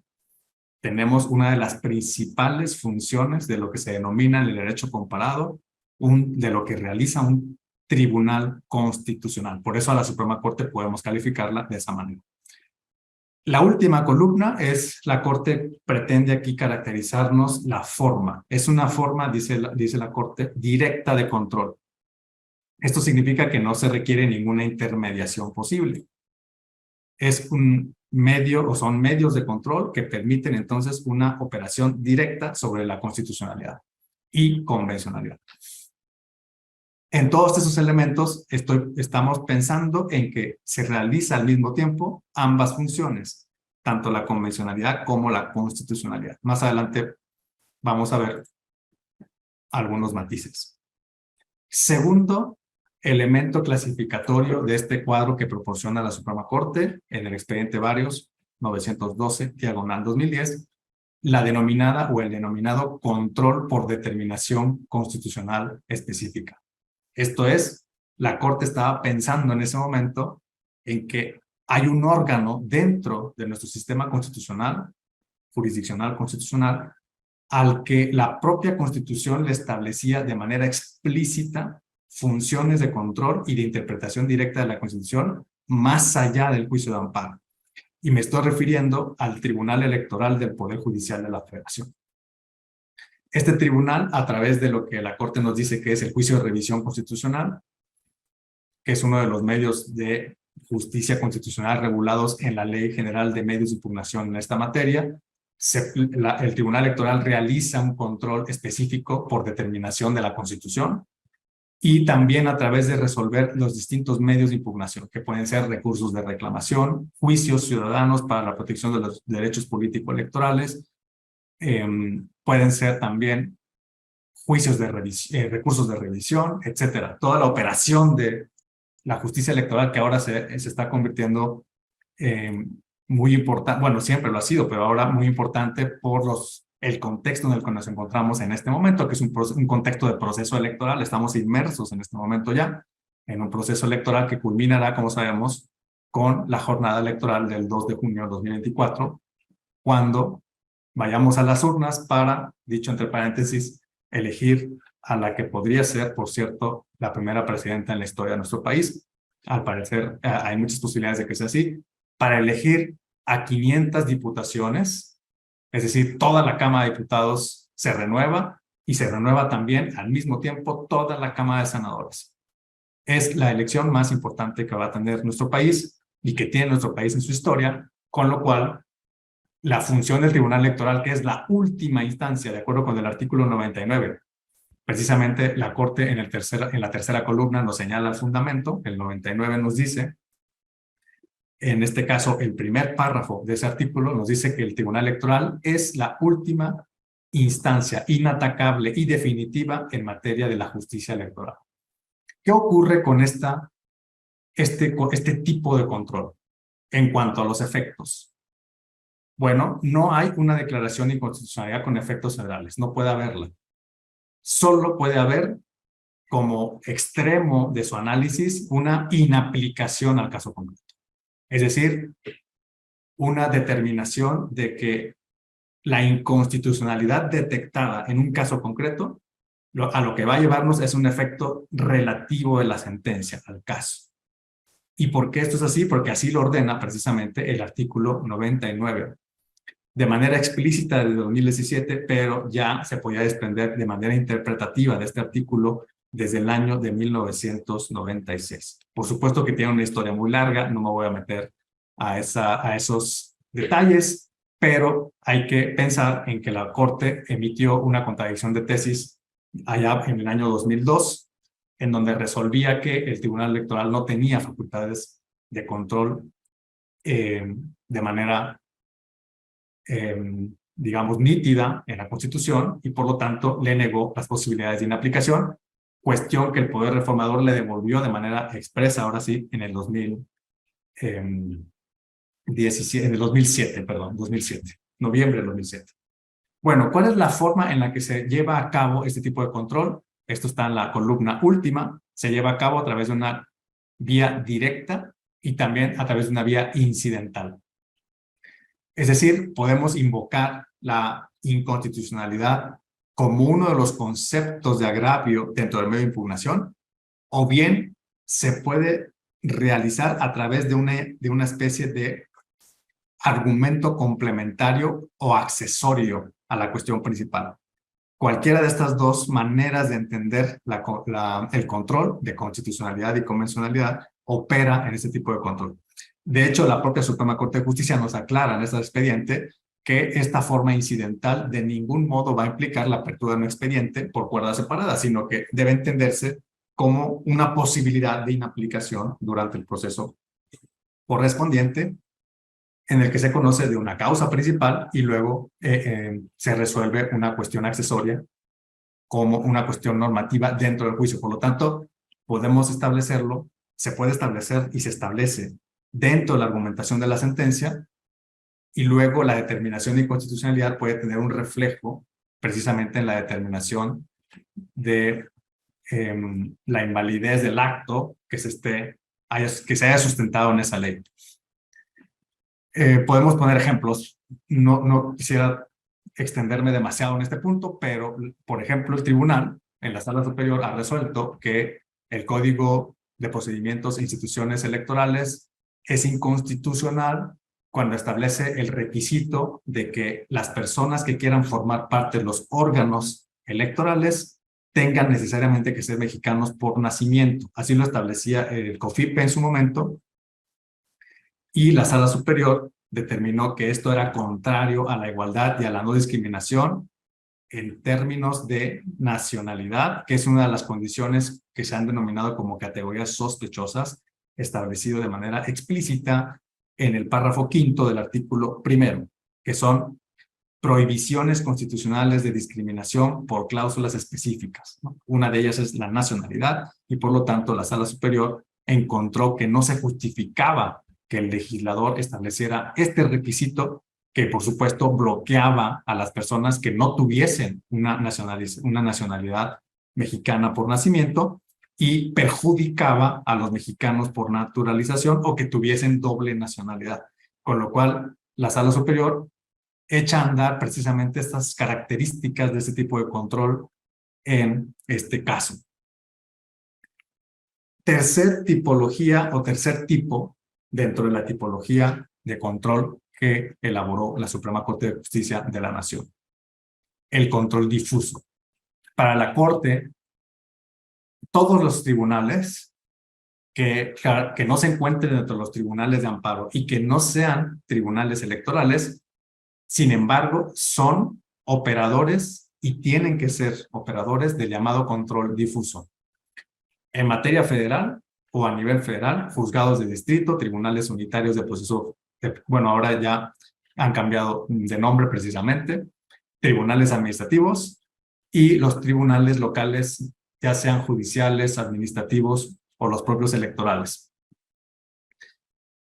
tenemos una de las principales funciones de lo que se denomina en el derecho comparado, de lo que realiza un tribunal constitucional. Por eso a la Suprema Corte podemos calificarla de esa manera. La última columna es, la Corte pretende aquí caracterizarnos la forma. Es una forma, dice la Corte, directa de control. Esto significa que no se requiere ninguna intermediación posible. Es un medio o son medios de control que permiten entonces una operación directa sobre la constitucionalidad y convencionalidad. En todos esos elementos estamos pensando en que se realiza al mismo tiempo ambas funciones, tanto la convencionalidad como la constitucionalidad. Más adelante vamos a ver algunos matices. Segundo elemento clasificatorio de este cuadro que proporciona la Suprema Corte en el expediente Varios 912/2010, la denominada o el denominado control por determinación constitucional específica. Esto es, la Corte estaba pensando en ese momento en que hay un órgano dentro de nuestro sistema constitucional, jurisdiccional constitucional, al que la propia Constitución le establecía de manera explícita funciones de control y de interpretación directa de la Constitución más allá del juicio de amparo. Y me estoy refiriendo al Tribunal Electoral del Poder Judicial de la Federación. Este tribunal, a través de lo que la Corte nos dice que es el juicio de revisión constitucional, que es uno de los medios de justicia constitucional regulados en la Ley General de Medios de Impugnación en esta materia, el Tribunal Electoral realiza un control específico por determinación de la Constitución y también a través de resolver los distintos medios de impugnación, que pueden ser recursos de reclamación, juicios ciudadanos para la protección de los derechos político-electorales, pueden ser también juicios de recursos de revisión, etcétera. Toda la operación de la justicia electoral que ahora se está convirtiendo muy importante, bueno, siempre lo ha sido, pero ahora muy importante por el contexto en el que nos encontramos en este momento, que es un contexto de proceso electoral. Estamos inmersos en este momento ya en un proceso electoral que culminará, como sabemos, con la jornada electoral del 2 de junio de 2024, cuando vayamos a las urnas para, dicho entre paréntesis, elegir a la que podría ser, por cierto, la primera presidenta en la historia de nuestro país. Al parecer, hay muchas posibilidades de que sea así, para elegir a 500 diputaciones, es decir, toda la Cámara de Diputados se renueva y se renueva también al mismo tiempo toda la Cámara de Senadores. Es la elección más importante que va a tener nuestro país y que tiene nuestro país en su historia, con lo cual la función del Tribunal Electoral, que es la última instancia, de acuerdo con el artículo 99, precisamente la Corte en la tercera columna nos señala el fundamento, el 99 nos dice, en este caso el primer párrafo de ese artículo nos dice que el Tribunal Electoral es la última instancia inatacable y definitiva en materia de la justicia electoral. ¿Qué ocurre con este tipo de control en cuanto a los efectos? Bueno, no hay una declaración de inconstitucionalidad con efectos federales, no puede haberla. Solo puede haber, como extremo de su análisis, una inaplicación al caso concreto. Es decir, una determinación de que la inconstitucionalidad detectada en un caso concreto, a lo que va a llevarnos es un efecto relativo de la sentencia al caso. ¿Y por qué esto es así? Porque así lo ordena precisamente el artículo 99. De manera explícita desde 2017, pero ya se podía desprender de manera interpretativa de este artículo desde el año de 1996. Por supuesto que tiene una historia muy larga, no me voy a meter a esos detalles, pero hay que pensar en que la Corte emitió una contradicción de tesis allá en el año 2002, en donde resolvía que el Tribunal Electoral no tenía facultades de control de manera digamos, nítida en la Constitución y por lo tanto le negó las posibilidades de inaplicación, cuestión que el Poder Reformador le devolvió de manera expresa, ahora sí, en el 2007, noviembre del 2007. Bueno, ¿cuál es la forma en la que se lleva a cabo este tipo de control? Esto está en la columna última, se lleva a cabo a través de una vía directa y también a través de una vía incidental. Es decir, podemos invocar la inconstitucionalidad como uno de los conceptos de agravio dentro del medio de impugnación, o bien se puede realizar a través de una especie de argumento complementario o accesorio a la cuestión principal. Cualquiera de estas dos maneras de entender el control de constitucionalidad y convencionalidad opera en este tipo de control. De hecho, la propia Suprema Corte de Justicia nos aclara en este expediente que esta forma incidental de ningún modo va a implicar la apertura de un expediente por cuerda separada, sino que debe entenderse como una posibilidad de inaplicación durante el proceso correspondiente, en el que se conoce de una causa principal y luego se resuelve una cuestión accesoria como una cuestión normativa dentro del juicio. Por lo tanto, podemos establecerlo, se puede establecer y se establece dentro de la argumentación de la sentencia, y luego la determinación de inconstitucionalidad puede tener un reflejo precisamente en la determinación de la invalidez del acto que se esté que se haya sustentado en esa ley. Podemos poner ejemplos. No quisiera extenderme demasiado en este punto, pero, por ejemplo, el tribunal en la Sala Superior ha resuelto que el Código de Procedimientos e Instituciones Electorales es inconstitucional cuando establece el requisito de que las personas que quieran formar parte de los órganos electorales tengan necesariamente que ser mexicanos por nacimiento. Así lo establecía el COFIPE en su momento, y la Sala Superior determinó que esto era contrario a la igualdad y a la no discriminación en términos de nacionalidad, que es una de las condiciones que se han denominado como categorías sospechosas, establecido de manera explícita en el párrafo 5º del artículo 1º, que son prohibiciones constitucionales de discriminación por cláusulas específicas, ¿no? Una de ellas es la nacionalidad, y por lo tanto la Sala Superior encontró que no se justificaba que el legislador estableciera este requisito, que por supuesto bloqueaba a las personas que no tuviesen una nacionalidad mexicana por nacimiento, y perjudicaba a los mexicanos por naturalización o que tuviesen doble nacionalidad. Con lo cual, la Sala Superior echa a andar precisamente estas características de este tipo de control en este caso. Tercer tipología o tercer tipo dentro de la tipología de control que elaboró la Suprema Corte de Justicia de la Nación: el control difuso. Para la Corte, todos los tribunales que no se encuentren dentro de los tribunales de amparo y que no sean tribunales electorales, sin embargo, son operadores y tienen que ser operadores del llamado control difuso. En materia federal o a nivel federal, juzgados de distrito, tribunales unitarios de proceso, bueno, ahora ya han cambiado de nombre precisamente, tribunales administrativos y los tribunales locales, ya sean judiciales, administrativos o los propios electorales.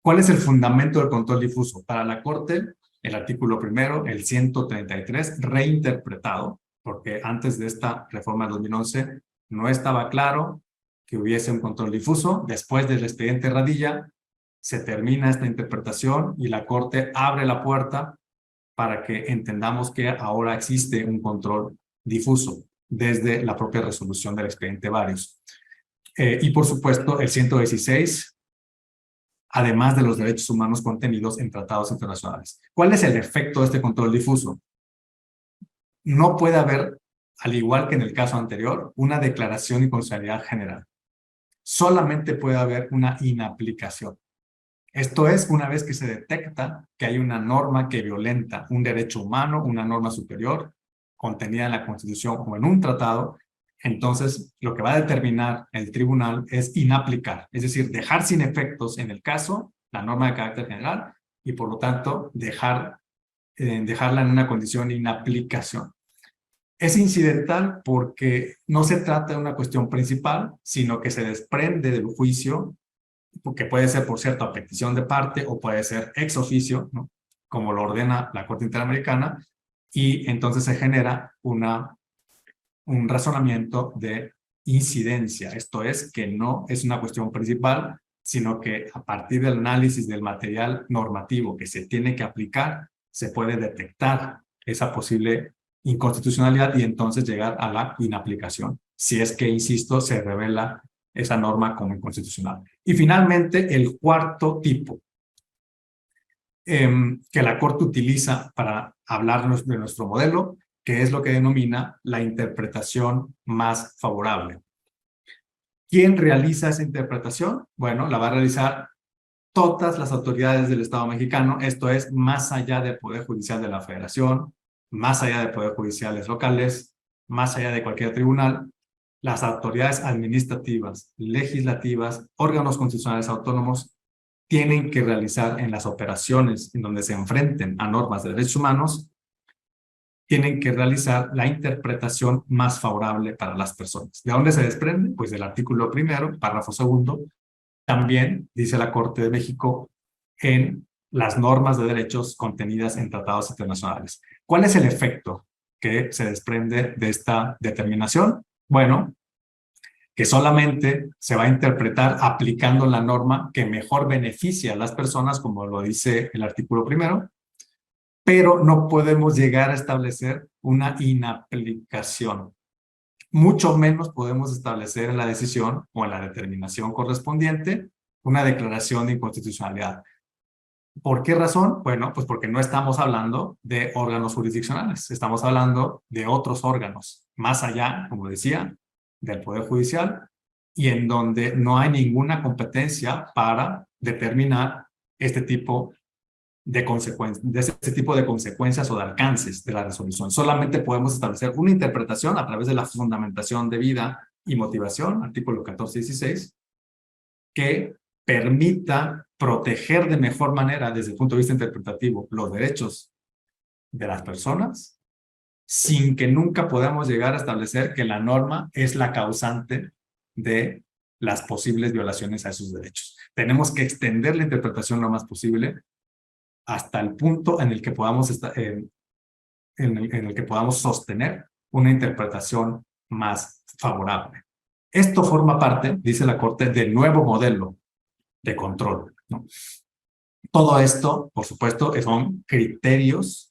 ¿Cuál es el fundamento del control difuso? Para la Corte, el artículo 1º, el 133, reinterpretado, porque antes de esta reforma de 2011 no estaba claro que hubiese un control difuso. Después del expediente Radilla, se termina esta interpretación y la Corte abre la puerta para que entendamos que ahora existe un control difuso desde la propia resolución del expediente Varios. Y por supuesto, el 116, además de los derechos humanos contenidos en tratados internacionales. ¿Cuál es el efecto de este control difuso? No puede haber, al igual que en el caso anterior, una declaración de inconstitucionalidad general. Solamente puede haber una inaplicación. Esto es, una vez que se detecta que hay una norma que violenta un derecho humano, una norma superior, contenida en la Constitución o en un tratado, entonces lo que va a determinar el tribunal es inaplicar, es decir, dejar sin efectos en el caso la norma de carácter general y por lo tanto dejarla en una condición de inaplicación. Es incidental porque no se trata de una cuestión principal, sino que se desprende del juicio, que puede ser, por cierto, a petición de parte o puede ser ex oficio, ¿no?, como lo ordena la Corte Interamericana, y entonces se genera un razonamiento de incidencia. Esto es, que no es una cuestión principal, sino que a partir del análisis del material normativo que se tiene que aplicar, se puede detectar esa posible inconstitucionalidad y entonces llegar a la inaplicación, si es que, insisto, se revela esa norma como inconstitucional. Y finalmente, el cuarto tipo que la Corte utiliza para hablarnos de nuestro modelo, que es lo que denomina la interpretación más favorable. ¿Quién realiza esa interpretación? Bueno, la va a realizar todas las autoridades del Estado mexicano, esto es, más allá del Poder Judicial de la Federación, más allá de poderes judiciales locales, más allá de cualquier tribunal. Las autoridades administrativas, legislativas, órganos constitucionales autónomos tienen que realizar en las operaciones en donde se enfrenten a normas de derechos humanos, tienen que realizar la interpretación más favorable para las personas. ¿De dónde se desprende? Pues del artículo 1º, párrafo 2º, también dice la Corte de México en las normas de derechos contenidas en tratados internacionales. ¿Cuál es el efecto que se desprende de esta determinación? Bueno, que solamente se va a interpretar aplicando la norma que mejor beneficia a las personas, como lo dice el artículo primero, pero no podemos llegar a establecer una inaplicación. Mucho menos podemos establecer en la decisión o en la determinación correspondiente una declaración de inconstitucionalidad. ¿Por qué razón? Bueno, pues porque no estamos hablando de órganos jurisdiccionales, estamos hablando de otros órganos, más allá, como decía, del Poder Judicial, y en donde no hay ninguna competencia para determinar este tipo de consecuencias o de alcances de la resolución. Solamente podemos establecer una interpretación a través de la fundamentación debida y motivación, artículo 14 y 16, que permita proteger de mejor manera, desde el punto de vista interpretativo, los derechos de las personas, sin que nunca podamos llegar a establecer que la norma es la causante de las posibles violaciones a esos derechos. Tenemos que extender la interpretación lo más posible hasta el punto en el que podamos, en el que podamos sostener una interpretación más favorable. Esto forma parte, dice la Corte, del nuevo modelo de control, ¿no? Todo esto, por supuesto, son criterios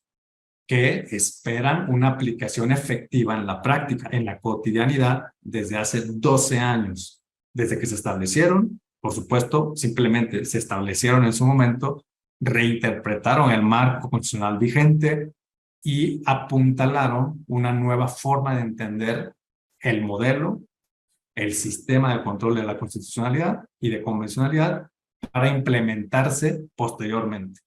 que esperan una aplicación efectiva en la práctica, en la cotidianidad, desde hace 12 años. Desde que se establecieron, por supuesto, simplemente se establecieron en su momento, reinterpretaron el marco constitucional vigente y apuntalaron una nueva forma de entender el modelo, el sistema de control de la constitucionalidad y de convencionalidad para implementarse posteriormente.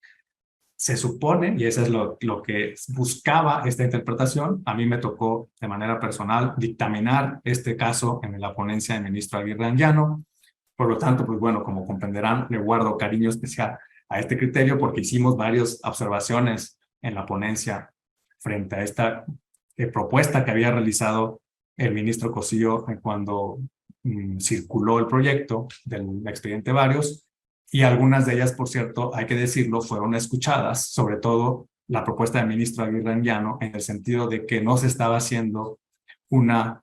Se supone, y eso es lo que buscaba esta interpretación, a mí me tocó de manera personal dictaminar este caso en la ponencia del ministro Aguirre Anguiano. Por lo tanto, pues bueno, como comprenderán, le guardo cariño especial a este criterio porque hicimos varias observaciones en la ponencia frente a esta propuesta que había realizado el ministro Cosío cuando circuló el proyecto del expediente Varios, y algunas de ellas, por cierto, hay que decirlo, fueron escuchadas, sobre todo la propuesta del ministro Aguirre Anguiano, en el sentido de que no se estaba haciendo una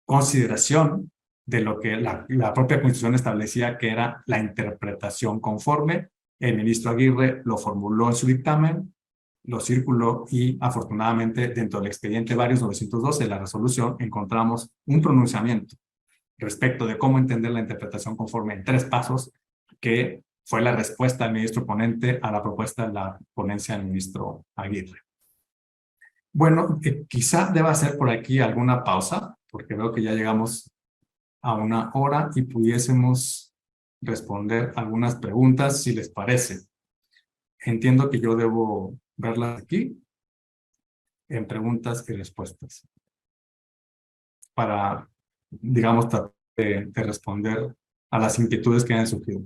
consideración de lo que la propia Constitución establecía, que era la interpretación conforme. El ministro Aguirre lo formuló en su dictamen, lo circuló y afortunadamente dentro del expediente Varios 912, la resolución, encontramos un pronunciamiento respecto de cómo entender la interpretación conforme en 3 pasos, que fue la respuesta del ministro ponente a la propuesta de la ponencia del ministro Aguirre. Bueno, quizá deba hacer por aquí alguna pausa, porque veo que ya llegamos a 1 hora y pudiésemos responder algunas preguntas, si les parece. Entiendo que yo debo verlas aquí, en preguntas y respuestas, para, digamos, tratar de responder a las inquietudes que han surgido.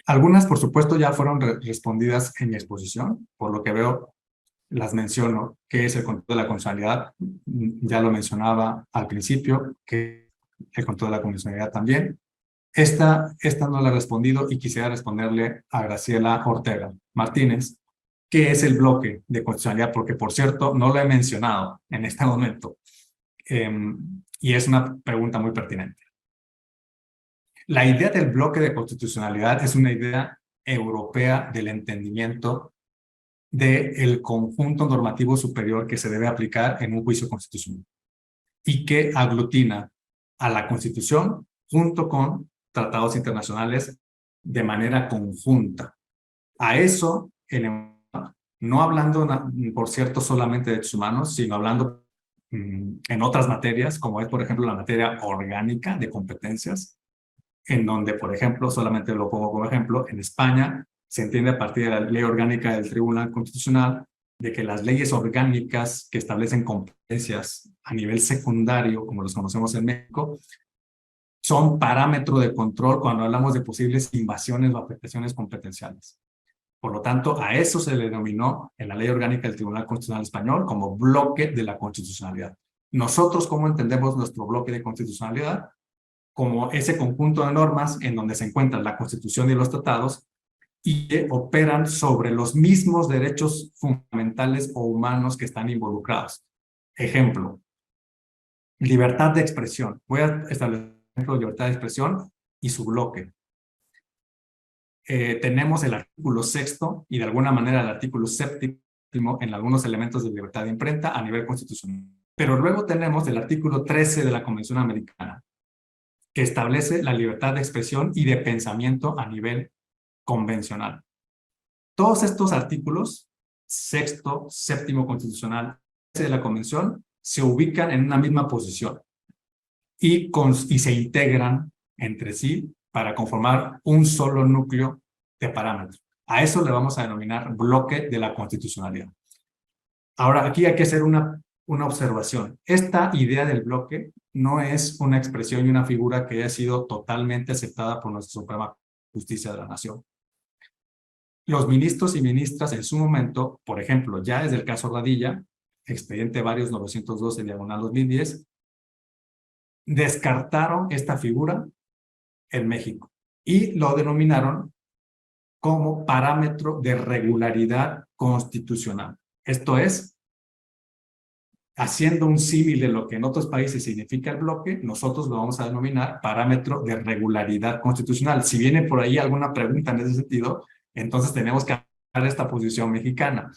Algunas, por supuesto, ya fueron respondidas en mi exposición, por lo que veo, las menciono. ¿Qué es el control de la constitucionalidad? Ya lo mencionaba al principio, que el control de la constitucionalidad también. Esta no la he respondido y quisiera responderle a Graciela Ortega Martínez, ¿qué es el bloque de constitucionalidad? Porque, por cierto, no lo he mencionado en este momento. Y es una pregunta muy pertinente. La idea del bloque de constitucionalidad es una idea europea del entendimiento del conjunto normativo superior que se debe aplicar en un juicio constitucional y que aglutina a la Constitución junto con tratados internacionales de manera conjunta. A eso, no hablando, por cierto, solamente de derechos humanos, sino hablando en otras materias, como es, por ejemplo, la materia orgánica de competencias, en donde, por ejemplo, solamente lo pongo como ejemplo, en España se entiende a partir de la ley orgánica del Tribunal Constitucional de que las leyes orgánicas que establecen competencias a nivel secundario, como los conocemos en México, son parámetro de control cuando hablamos de posibles invasiones o afectaciones competenciales. Por lo tanto, a eso se le denominó en la ley orgánica del Tribunal Constitucional Español como bloque de la constitucionalidad. Nosotros, ¿cómo entendemos nuestro bloque de constitucionalidad? Como ese conjunto de normas en donde se encuentran la Constitución y los tratados y que operan sobre los mismos derechos fundamentales o humanos que están involucrados. Ejemplo, Libertad de expresión. Voy a establecer libertad de expresión y su bloque. Tenemos el artículo 6º y de alguna manera el artículo 7º en algunos elementos de libertad de imprenta a nivel constitucional. Pero luego tenemos el artículo 13 de la Convención Americana, que establece la libertad de expresión y de pensamiento a nivel convencional. Todos estos artículos, 6º, 7º constitucional de la Convención, se ubican en una misma posición y se integran entre sí para conformar un solo núcleo de parámetros. A eso le vamos a denominar bloque de la constitucionalidad. Ahora, aquí hay que hacer una observación. Esta idea del bloque no es una expresión y una figura que haya sido totalmente aceptada por nuestra Suprema Justicia de la Nación. Los ministros y ministras en su momento, por ejemplo, ya desde el caso Radilla, expediente varios 912/2010, descartaron esta figura en México y lo denominaron como parámetro de regularidad constitucional. Esto es, haciendo un símil de lo que en otros países significa el bloque, nosotros lo vamos a denominar parámetro de regularidad constitucional. Si viene por ahí alguna pregunta en ese sentido, entonces tenemos que dar esta posición mexicana,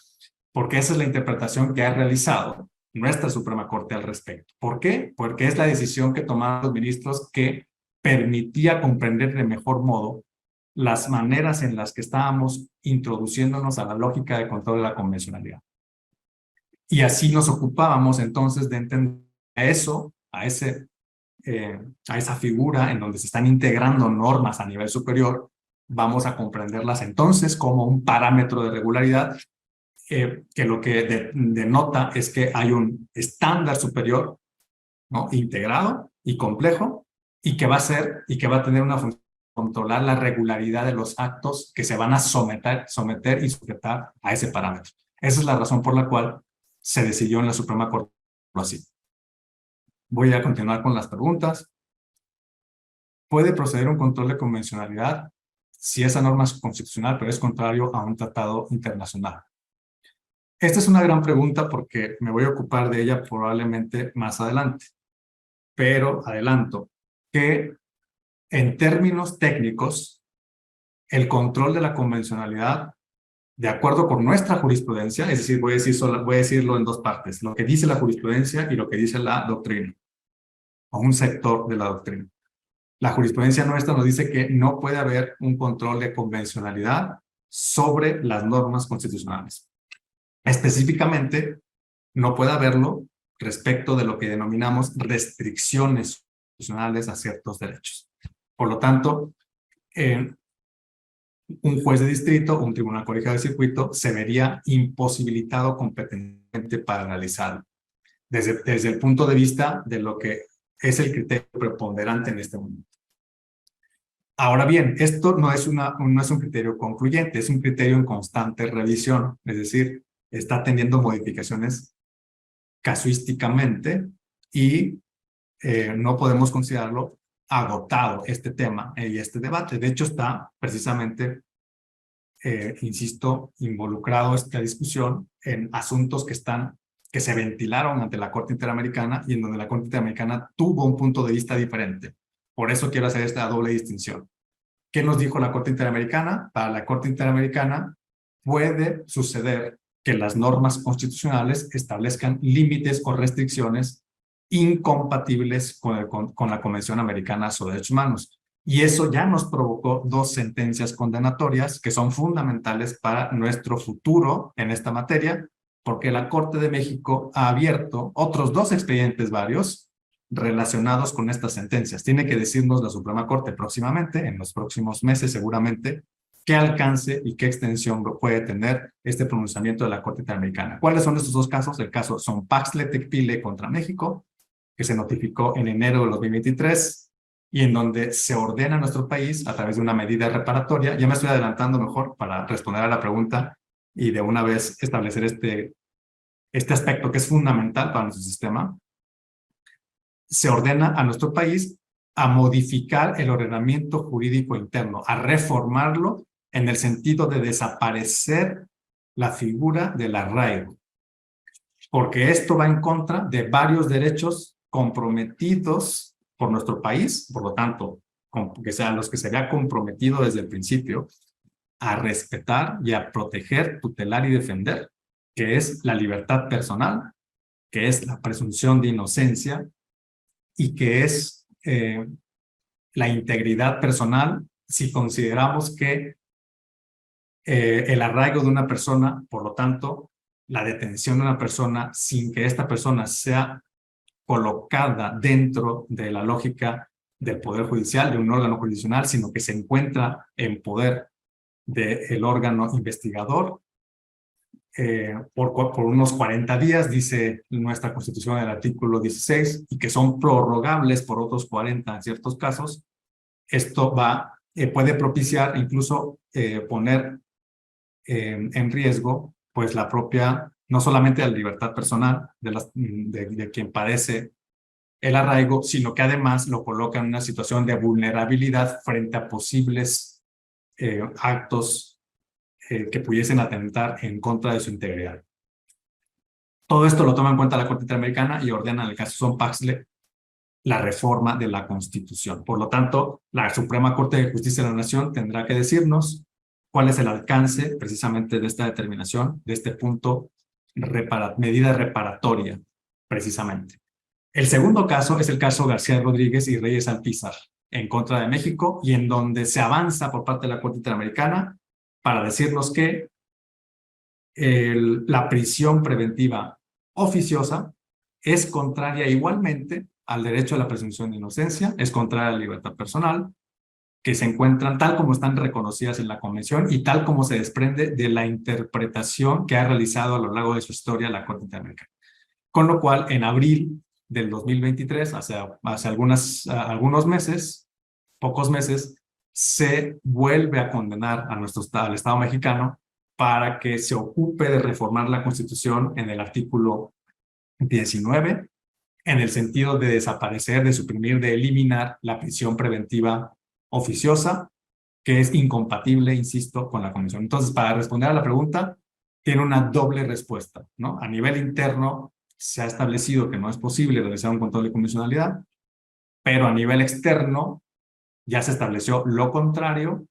porque esa es la interpretación que ha realizado nuestra Suprema Corte al respecto. ¿Por qué? Porque es la decisión que tomaron los ministros que permitía comprender de mejor modo las maneras en las que estábamos introduciéndonos a la lógica de control de la convencionalidad. Y así nos ocupábamos entonces de entender eso, a esa figura en donde se están integrando normas a nivel superior, vamos a comprenderlas entonces como un parámetro de regularidad que lo que denota es que hay un estándar superior, ¿no?, integrado y complejo, y que va a tener una función de controlar la regularidad de los actos que se van a someter y sujetar a ese parámetro. Esa es la razón por la cual se decidió en la Suprema Corte así. Voy a continuar con las preguntas. ¿Puede proceder un control de convencionalidad si esa norma es constitucional, pero es contrario a un tratado internacional? Esta es una gran pregunta porque me voy a ocupar de ella probablemente más adelante. Pero adelanto que en términos técnicos, el control de la convencionalidad, de acuerdo con nuestra jurisprudencia, es decir, voy a decirlo en dos partes, lo que dice la jurisprudencia y lo que dice la doctrina, o un sector de la doctrina. La jurisprudencia nuestra nos dice que no puede haber un control de convencionalidad sobre las normas constitucionales. Específicamente, no puede haberlo respecto de lo que denominamos restricciones constitucionales a ciertos derechos. Por lo tanto, un juez de distrito o un tribunal colegiado de circuito se vería imposibilitado competentemente para realizarlo, desde el punto de vista de lo que es el criterio preponderante en este momento. Ahora bien, esto no es un criterio concluyente, es un criterio en constante revisión, es decir, está teniendo modificaciones casuísticamente y no podemos considerarlo agotado este tema y este debate. De hecho, está precisamente, insisto, involucrado esta discusión en asuntos que se ventilaron ante la Corte Interamericana y en donde la Corte Interamericana tuvo un punto de vista diferente. Por eso quiero hacer esta doble distinción. ¿Qué nos dijo la Corte Interamericana? Para la Corte Interamericana puede suceder que las normas constitucionales establezcan límites o restricciones incompatibles con la Convención Americana sobre Derechos Humanos. Y eso ya nos provocó dos sentencias condenatorias que son fundamentales para nuestro futuro en esta materia, porque la Corte de México ha abierto otros dos expedientes varios relacionados con estas sentencias. Tiene que decirnos la Suprema Corte próximamente, en los próximos meses seguramente, qué alcance y qué extensión puede tener este pronunciamiento de la Corte Interamericana. ¿Cuáles son estos dos casos? El caso Sonpaxtle-Tecpile contra México, que se notificó en enero de 2023 y en donde se ordena a nuestro país a través de una medida reparatoria. Ya me estoy adelantando mejor para responder a la pregunta y de una vez establecer este aspecto que es fundamental para nuestro sistema. Se ordena a nuestro país a modificar el ordenamiento jurídico interno, a reformarlo en el sentido de desaparecer la figura del arraigo, porque esto va en contra de varios derechos comprometidos por nuestro país, por lo tanto, que sean los que se había comprometido desde el principio a respetar y a proteger, tutelar y defender, que es la libertad personal, que es la presunción de inocencia y que es la integridad personal si consideramos que el arraigo de una persona, por lo tanto, la detención de una persona sin que esta persona sea colocada dentro de la lógica del Poder Judicial, de un órgano jurisdiccional, sino que se encuentra en poder del órgano investigador por unos 40 días, dice nuestra Constitución en el artículo 16, y que son prorrogables por otros 40 en ciertos casos. Esto puede propiciar, incluso poner en riesgo, pues la propia, no solamente la libertad personal de quien padece el arraigo, sino que además lo coloca en una situación de vulnerabilidad frente a posibles actos que pudiesen atentar en contra de su integridad. Todo esto lo toma en cuenta la Corte Interamericana y ordena en el caso Son Paxle la reforma de la Constitución. Por lo tanto, la Suprema Corte de Justicia de la Nación tendrá que decirnos cuál es el alcance precisamente de esta determinación, de este punto, medida reparatoria, precisamente. El segundo caso es el caso García Rodríguez y Reyes Alpizar en contra de México, y en donde se avanza por parte de la Corte Interamericana para decirnos que la prisión preventiva oficiosa es contraria igualmente al derecho a la presunción de inocencia, es contraria a la libertad personal, que se encuentran tal como están reconocidas en la Convención y tal como se desprende de la interpretación que ha realizado a lo largo de su historia la Corte Interamericana. Con lo cual, en abril del 2023, hace algunos meses, pocos meses, se vuelve a condenar al Estado mexicano para que se ocupe de reformar la Constitución en el artículo 19, en el sentido de desaparecer, de suprimir, de eliminar la prisión preventiva oficiosa, que es incompatible, insisto, con la Convención. Entonces, para responder a la pregunta, tiene una doble respuesta, ¿no? A nivel interno, se ha establecido que no es posible realizar un control de convencionalidad, pero a nivel externo, ya se estableció lo contrario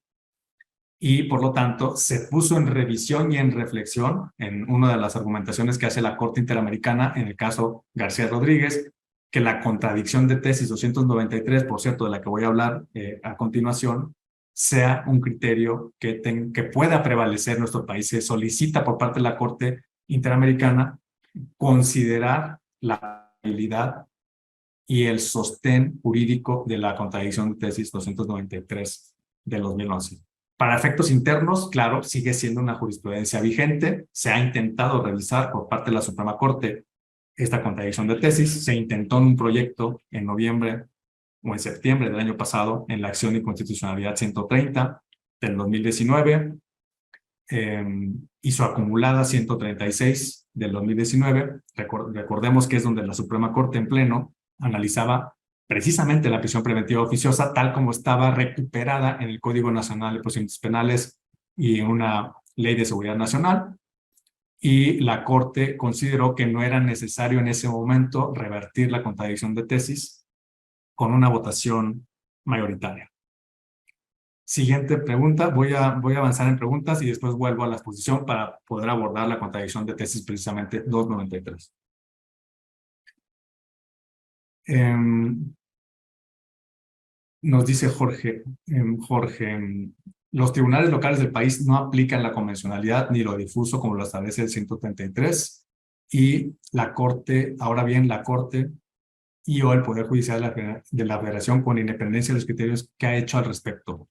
y, por lo tanto, se puso en revisión y en reflexión en una de las argumentaciones que hace la Corte Interamericana en el caso García Rodríguez, que la contradicción de tesis 293, por cierto, de la que voy a hablar a continuación, sea un criterio que pueda prevalecer en nuestro país. Se solicita por parte de la Corte Interamericana considerar la habilidad y el sostén jurídico de la contradicción de tesis 293 del 2011. Para efectos internos, claro, sigue siendo una jurisprudencia vigente. Se ha intentado revisar por parte de la Suprema Corte esta contradicción de tesis. Se intentó en un proyecto en noviembre o en septiembre del año pasado en la Acción de Inconstitucionalidad 130 del 2019 y su acumulada 136 del 2019. Recordemos que es donde la Suprema Corte en pleno analizaba precisamente la prisión preventiva oficiosa tal como estaba recuperada en el Código Nacional de Procedimientos Penales y en una Ley de Seguridad Nacional, y la Corte consideró que no era necesario en ese momento revertir la contradicción de tesis con una votación mayoritaria. Siguiente pregunta. Voy a avanzar en preguntas y después vuelvo a la exposición para poder abordar la contradicción de tesis precisamente 293. Nos dice Jorge, los tribunales locales del país no aplican la convencionalidad ni lo difuso como lo establece el 133, y la Corte, ahora bien, la Corte y o el Poder Judicial de la Federación, con independencia de los criterios que ha hecho al respecto.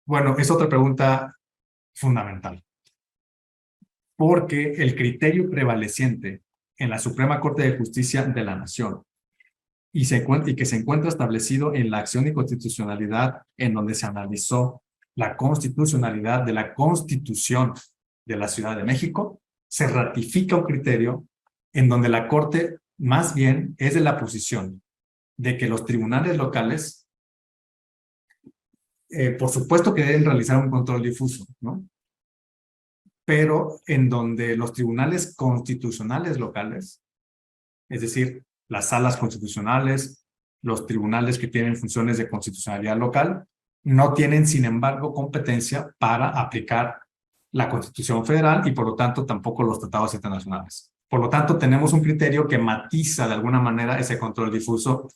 Bueno, es otra pregunta fundamental, porque el criterio prevaleciente en la Suprema Corte de Justicia de la Nación y que se encuentra establecido en la acción de inconstitucionalidad en donde se analizó la constitucionalidad de la Constitución de la Ciudad de México, se ratifica un criterio en donde la Corte más bien es de la posición de que los tribunales locales, por supuesto que deben realizar un control difuso, ¿no? Pero en donde los tribunales constitucionales locales, es decir, las salas constitucionales, los tribunales que tienen funciones de constitucionalidad local, no tienen, sin embargo, competencia para aplicar la Constitución Federal y, por lo tanto, tampoco los tratados internacionales. Por lo tanto, tenemos un criterio que matiza de alguna manera ese control difuso,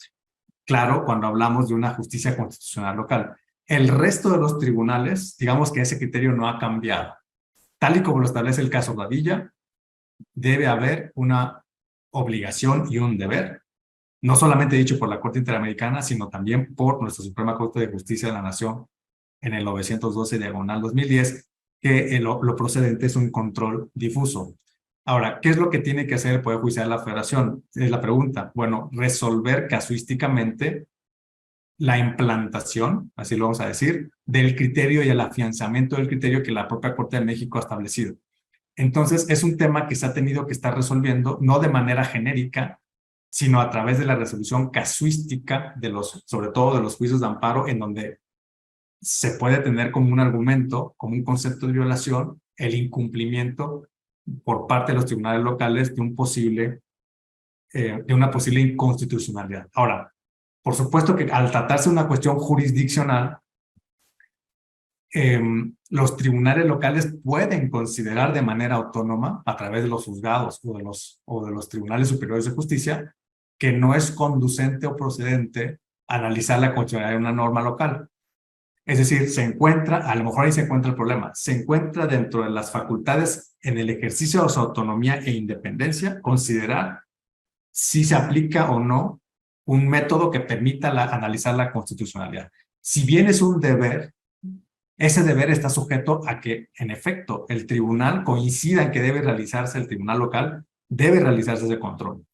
claro, cuando hablamos de una justicia constitucional local. El resto de los tribunales, digamos que ese criterio no ha cambiado. Tal y como lo establece el caso Radilla, debe haber una obligación y un deber, no solamente dicho por la Corte Interamericana, sino también por nuestra Suprema Corte de Justicia de la Nación en el 912/2010, que lo procedente es un control difuso. Ahora, ¿qué es lo que tiene que hacer el Poder Judicial de la Federación? Es la pregunta. Bueno, resolver casuísticamente la implantación, así lo vamos a decir, del criterio y el afianzamiento del criterio que la propia Corte de México ha establecido. Entonces, es un tema que se ha tenido que estar resolviendo, no de manera genérica, sino a través de la resolución casuística, sobre todo de los juicios de amparo, en donde se puede tener como un argumento, como un concepto de violación, el incumplimiento por parte de los tribunales locales de una posible inconstitucionalidad. Ahora, por supuesto que al tratarse de una cuestión jurisdiccional, los tribunales locales pueden considerar de manera autónoma, a través de los juzgados o de los tribunales superiores de justicia, que no es conducente o procedente analizar la constitucionalidad de una norma local. Es decir, a lo mejor ahí se encuentra el problema, se encuentra dentro de las facultades en el ejercicio de su autonomía e independencia, considerar si se aplica o no un método que permita analizar la constitucionalidad. Si bien es un deber, ese deber está sujeto a que, en efecto, el tribunal coincida en que debe realizarse, el tribunal local debe realizarse ese control.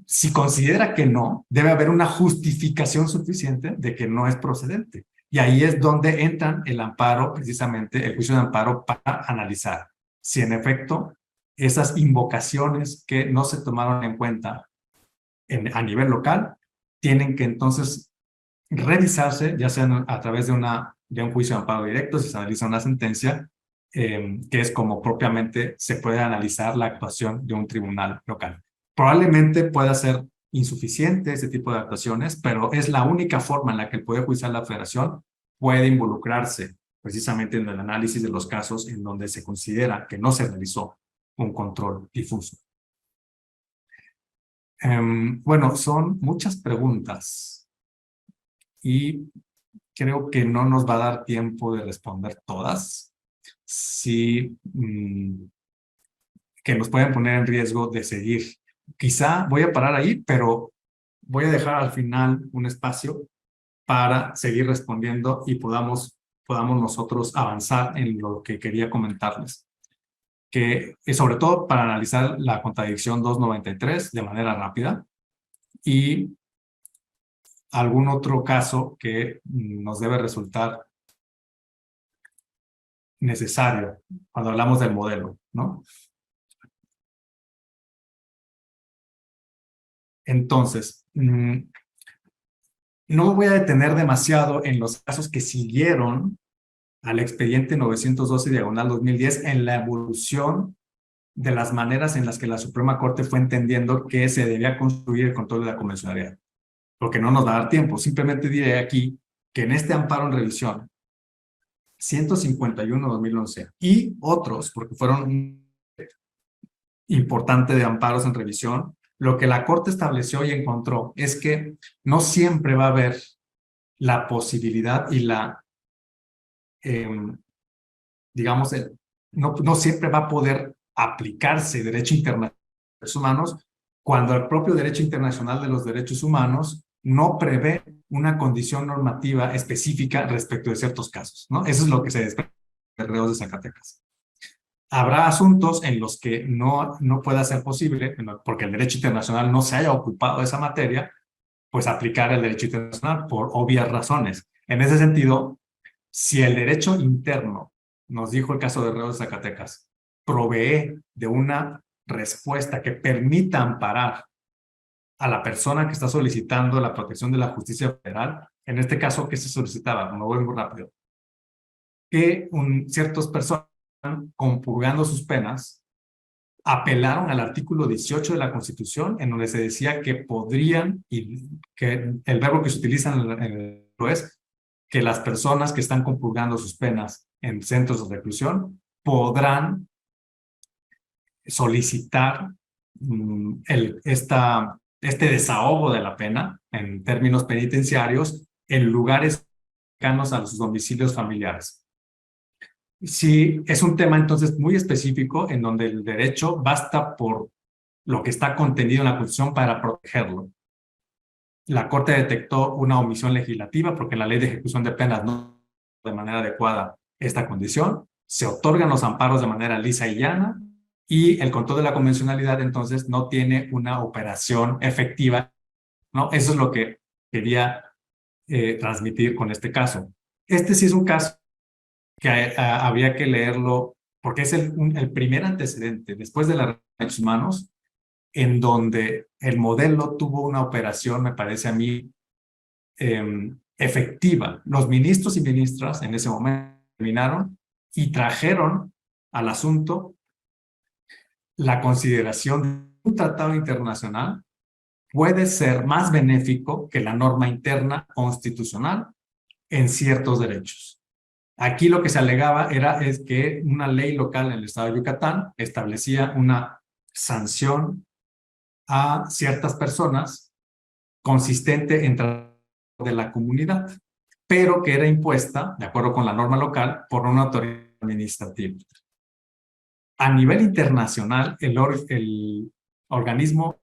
Si considera que no, debe haber una justificación suficiente de que no es procedente. Y ahí es donde entran el amparo, precisamente el juicio de amparo, para analizar si en efecto esas invocaciones que no se tomaron en cuenta a nivel local tienen que entonces revisarse, ya sea a través de un juicio de amparo directo, si se analiza una sentencia, que es como propiamente se puede analizar la actuación de un tribunal local. Probablemente pueda ser insuficiente ese tipo de actuaciones, pero es la única forma en la que el Poder Judicial de la Federación puede involucrarse precisamente en el análisis de los casos en donde se considera que no se realizó un control difuso. Bueno, son muchas preguntas y creo que no nos va a dar tiempo de responder todas. Sí, que nos pueden poner en riesgo de seguir. Quizá voy a parar ahí, pero voy a dejar al final un espacio para seguir respondiendo y podamos nosotros avanzar en lo que quería comentarles. Que es sobre todo para analizar la contradicción 293 de manera rápida y algún otro caso que nos debe resultar necesario cuando hablamos del modelo, ¿no? Entonces, no me voy a detener demasiado en los casos que siguieron al expediente 912/2010 en la evolución de las maneras en las que la Suprema Corte fue entendiendo que se debía construir el control de la convencionalidad. Porque no nos va a dar tiempo. Simplemente diré aquí que en este amparo en revisión 151/2011 y otros, porque fueron importantes de amparos en revisión, lo que la Corte estableció y encontró es que no siempre va a haber la posibilidad y digamos, no siempre va a poder aplicarse derecho internacional de los humanos cuando el propio derecho internacional de los derechos humanos no prevé una condición normativa específica respecto de ciertos casos, ¿no? Eso es lo que se desprende de Reos de Zacatecas. Habrá asuntos en los que no pueda ser posible, porque el derecho internacional no se haya ocupado de esa materia, pues aplicar el derecho internacional por obvias razones. En ese sentido, si el derecho interno, nos dijo el caso de Reos de Zacatecas, provee de una respuesta que permita amparar a la persona que está solicitando la protección de la justicia federal, en este caso, ¿qué se solicitaba? Me voy muy rápido. Que ciertas personas, compurgando sus penas, apelaron al artículo 18 de la Constitución, en donde se decía que podrían, y que el verbo que se utiliza en el es que las personas que están compurgando sus penas en centros de reclusión podrán solicitar este desahogo de la pena en términos penitenciarios en lugares cercanos a sus domicilios familiares. Sí, es un tema entonces muy específico en donde el derecho basta por lo que está contenido en la Constitución para protegerlo. La Corte detectó una omisión legislativa porque la Ley de Ejecución de Penas no de manera adecuada esta condición. Se otorgan los amparos de manera lisa y llana y el control de la convencionalidad entonces no tiene una operación efectiva, ¿no? Eso es lo que quería transmitir con este caso. Este sí es un caso que habría que leerlo porque es el primer antecedente después de los derechos humanos en donde el modelo tuvo una operación, me parece a mí, efectiva. Los ministros y ministras en ese momento terminaron y trajeron al asunto la consideración de un tratado internacional puede ser más benéfico que la norma interna constitucional en ciertos derechos. Aquí lo que se alegaba es que una ley local en el estado de Yucatán establecía una sanción a ciertas personas consistente en de la comunidad, pero que era impuesta, de acuerdo con la norma local, por una autoridad administrativa. A nivel internacional, el organismo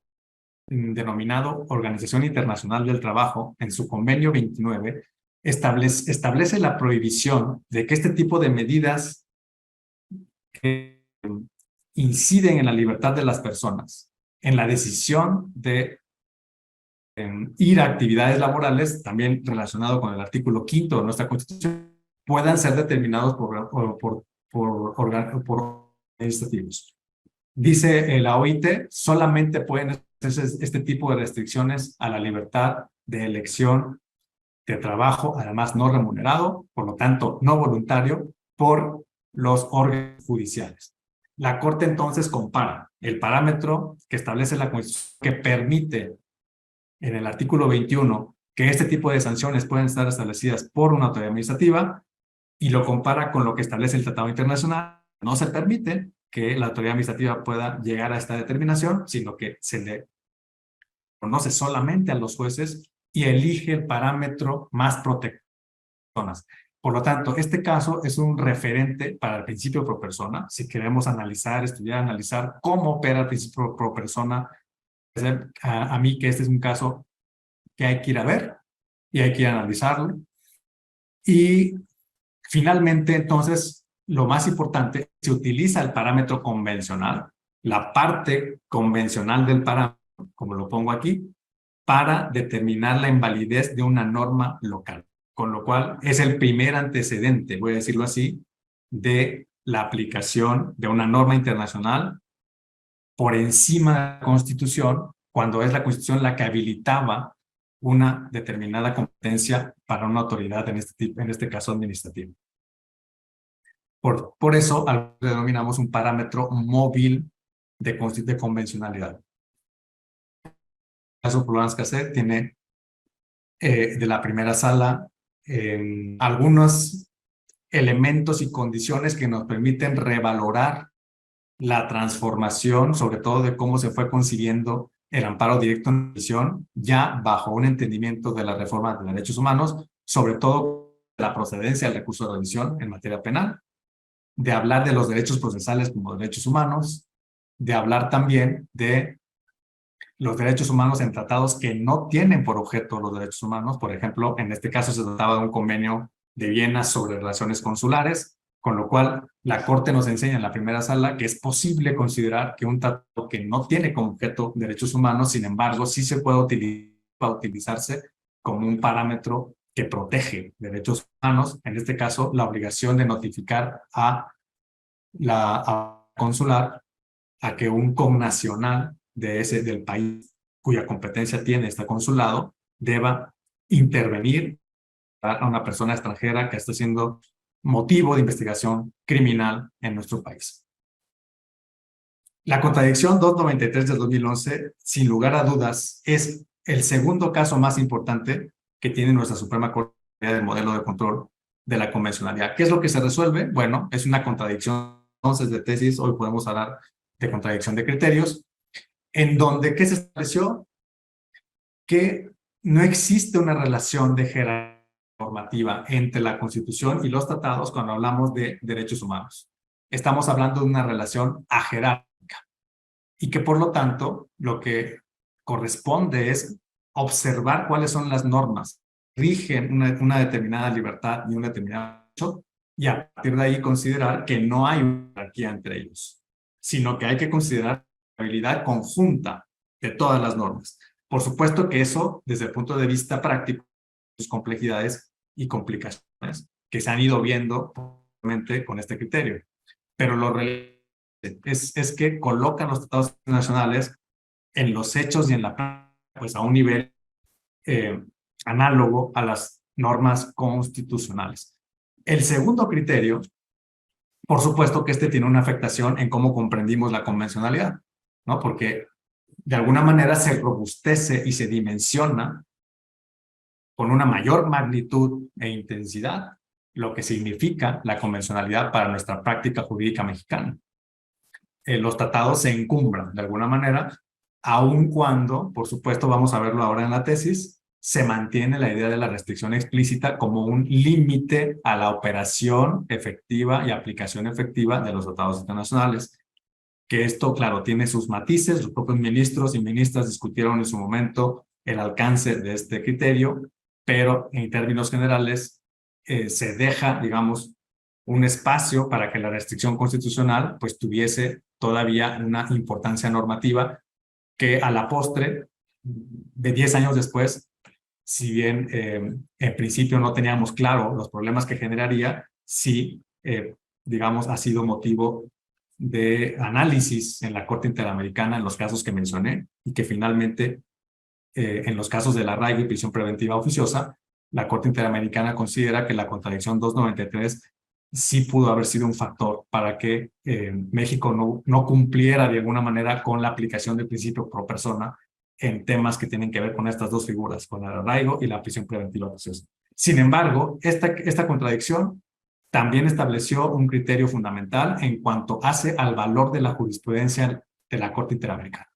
denominado Organización Internacional del Trabajo, en su convenio 29, establece la prohibición de que este tipo de medidas que inciden en la libertad de las personas, en la decisión de ir a actividades laborales, también relacionado con el artículo 5º de nuestra Constitución, puedan ser determinados por administrativos. Dice la OIT, solamente pueden hacerse este tipo de restricciones a la libertad de elección de trabajo, además no remunerado, por lo tanto no voluntario, por los órganos judiciales. La Corte entonces compara el parámetro que establece la Constitución que permite en el artículo 21 que este tipo de sanciones pueden estar establecidas por una autoridad administrativa y lo compara con lo que establece el Tratado Internacional. No se permite que la autoridad administrativa pueda llegar a esta determinación, sino que se le conoce solamente a los jueces y elige el parámetro más protector. Por lo tanto, este caso es un referente para el principio pro persona. Si queremos analizar, estudiar, analizar cómo opera el principio pro persona, a mí que este es un caso que hay que ir a ver y hay que ir a analizarlo. Y finalmente, entonces, lo más importante, se utiliza el parámetro convencional, la parte convencional del parámetro, como lo pongo aquí, para determinar la invalidez de una norma local. Con lo cual, es el primer antecedente, voy a decirlo así, de la aplicación de una norma internacional por encima de la Constitución, cuando es la Constitución la que habilitaba una determinada competencia para una autoridad, en este caso administrativo. Por eso lo denominamos un parámetro móvil de convencionalidad. El caso Florence Cassette tiene de la primera sala algunos elementos y condiciones que nos permiten revalorar la transformación, sobre todo de cómo se fue consiguiendo el amparo directo en revisión, ya bajo un entendimiento de la reforma de derechos humanos, sobre todo la procedencia del recurso de revisión en materia penal, de hablar de los derechos procesales como derechos humanos, de hablar también de los derechos humanos en tratados que no tienen por objeto los derechos humanos. Por ejemplo, en este caso se trataba de un convenio de Viena sobre relaciones consulares, con lo cual la Corte nos enseña en la primera sala que es posible considerar que un tratado que no tiene como objeto derechos humanos, sin embargo, sí se puede utilizarse como un parámetro que protege derechos humanos, en este caso la obligación de notificar a la consular a que un connacional del país cuya competencia tiene este consulado deba intervenir a una persona extranjera que está siendo motivo de investigación criminal en nuestro país. La contradicción 293 de 2011, sin lugar a dudas, es el segundo caso más importante que tiene nuestra Suprema Corte del modelo de control de la convencionalidad. ¿Qué es lo que se resuelve? Bueno, es una contradicción entonces de tesis, hoy podemos hablar de contradicción de criterios, en donde, ¿qué se estableció? Que no existe una relación de jerarquía normativa entre la Constitución y los tratados cuando hablamos de derechos humanos. Estamos hablando de una relación ajerárquica y que por lo tanto lo que corresponde es observar cuáles son las normas que rigen una determinada libertad y un determinado derecho y a partir de ahí considerar que no hay una jerarquía entre ellos, sino que hay que considerar la habilidad conjunta de todas las normas. Por supuesto que eso, desde el punto de vista práctico, sus complejidades y complicaciones que se han ido viendo con este criterio. Pero lo relevante es que colocan los tratados internacionales en los hechos y en la práctica, pues a un nivel análogo a las normas constitucionales. El segundo criterio, por supuesto que este tiene una afectación en cómo comprendimos la convencionalidad, ¿no? Porque de alguna manera se robustece y se dimensiona con una mayor magnitud e intensidad lo que significa la convencionalidad para nuestra práctica jurídica mexicana. Los tratados se encumbran de alguna manera, aun cuando, por supuesto, vamos a verlo ahora en la tesis, se mantiene la idea de la restricción explícita como un límite a la operación efectiva y aplicación efectiva de los tratados internacionales. Que esto, claro, tiene sus matices. Los propios ministros y ministras discutieron en su momento el alcance de este criterio, pero en términos generales se deja, digamos, un espacio para que la restricción constitucional pues tuviese todavía una importancia normativa que a la postre, de 10 años después, si bien en principio no teníamos claro los problemas que generaría, sí, digamos, ha sido motivo de análisis en la Corte Interamericana en los casos que mencioné y que finalmente en los casos del arraigo y prisión preventiva oficiosa, la Corte Interamericana considera que la contradicción 293 sí pudo haber sido un factor para que México no cumpliera de alguna manera con la aplicación del principio pro persona en temas que tienen que ver con estas dos figuras, con el arraigo y la prisión preventiva oficiosa. Sin embargo, esta contradicción también estableció un criterio fundamental en cuanto hace al valor de la jurisprudencia de la Corte Interamericana.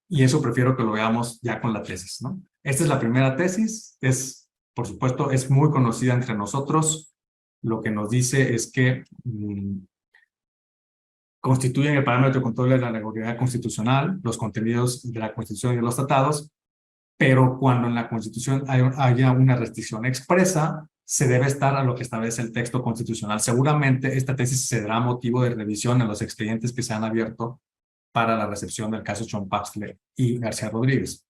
Y eso prefiero que lo veamos ya con la tesis, ¿no? Esta es la primera tesis, por supuesto, es muy conocida entre nosotros. Lo que nos dice es que constituyen el parámetro de control de la legalidad constitucional, los contenidos de la Constitución y de los tratados, pero cuando en la Constitución haya una restricción expresa, se debe estar a lo que establece el texto constitucional. Seguramente esta tesis será motivo de revisión en los expedientes que se han abierto para la recepción del caso Chompaxle y García Rodríguez.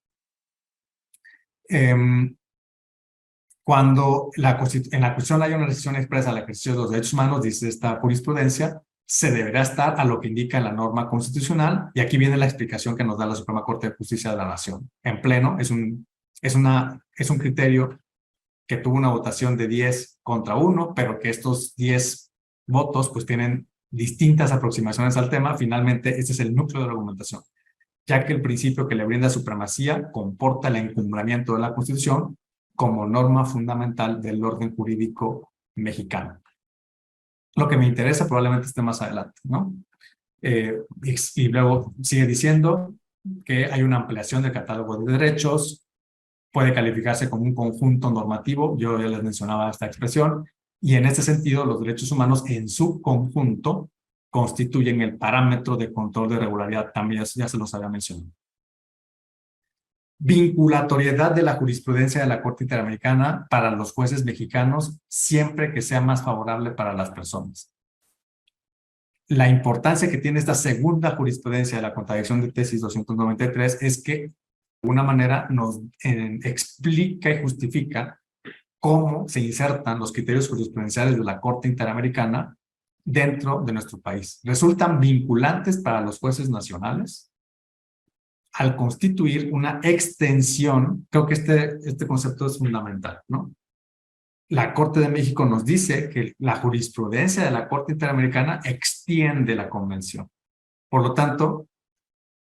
Cuando en la Constitución haya una restricción expresa al ejercicio de los derechos humanos, dice esta jurisprudencia, se deberá estar a lo que indica la norma constitucional, y aquí viene la explicación que nos da la Suprema Corte de Justicia de la Nación. En pleno, es un criterio que tuvo una votación de 10 contra 1, pero que estos 10 votos pues tienen distintas aproximaciones al tema. Finalmente, este es el núcleo de la argumentación, ya que el principio que le brinda supremacía comporta el encumbramiento de la Constitución como norma fundamental del orden jurídico mexicano. Lo que me interesa probablemente esté más adelante, ¿no? Y luego sigue diciendo que hay una ampliación del catálogo de derechos, puede calificarse como un conjunto normativo, yo ya les mencionaba esta expresión, y en este sentido los derechos humanos en su conjunto constituyen el parámetro de control de regularidad, también ya se los había mencionado. Vinculatoriedad de la jurisprudencia de la Corte Interamericana para los jueces mexicanos siempre que sea más favorable para las personas. La importancia que tiene esta segunda jurisprudencia de la contradicción de tesis 293 es que de alguna manera nos explica y justifica cómo se insertan los criterios jurisprudenciales de la Corte Interamericana dentro de nuestro país. Resultan vinculantes para los jueces nacionales al constituir una extensión. Creo que este concepto es fundamental, ¿no? La Corte de México nos dice que la jurisprudencia de la Corte Interamericana extiende la Convención. Por lo tanto,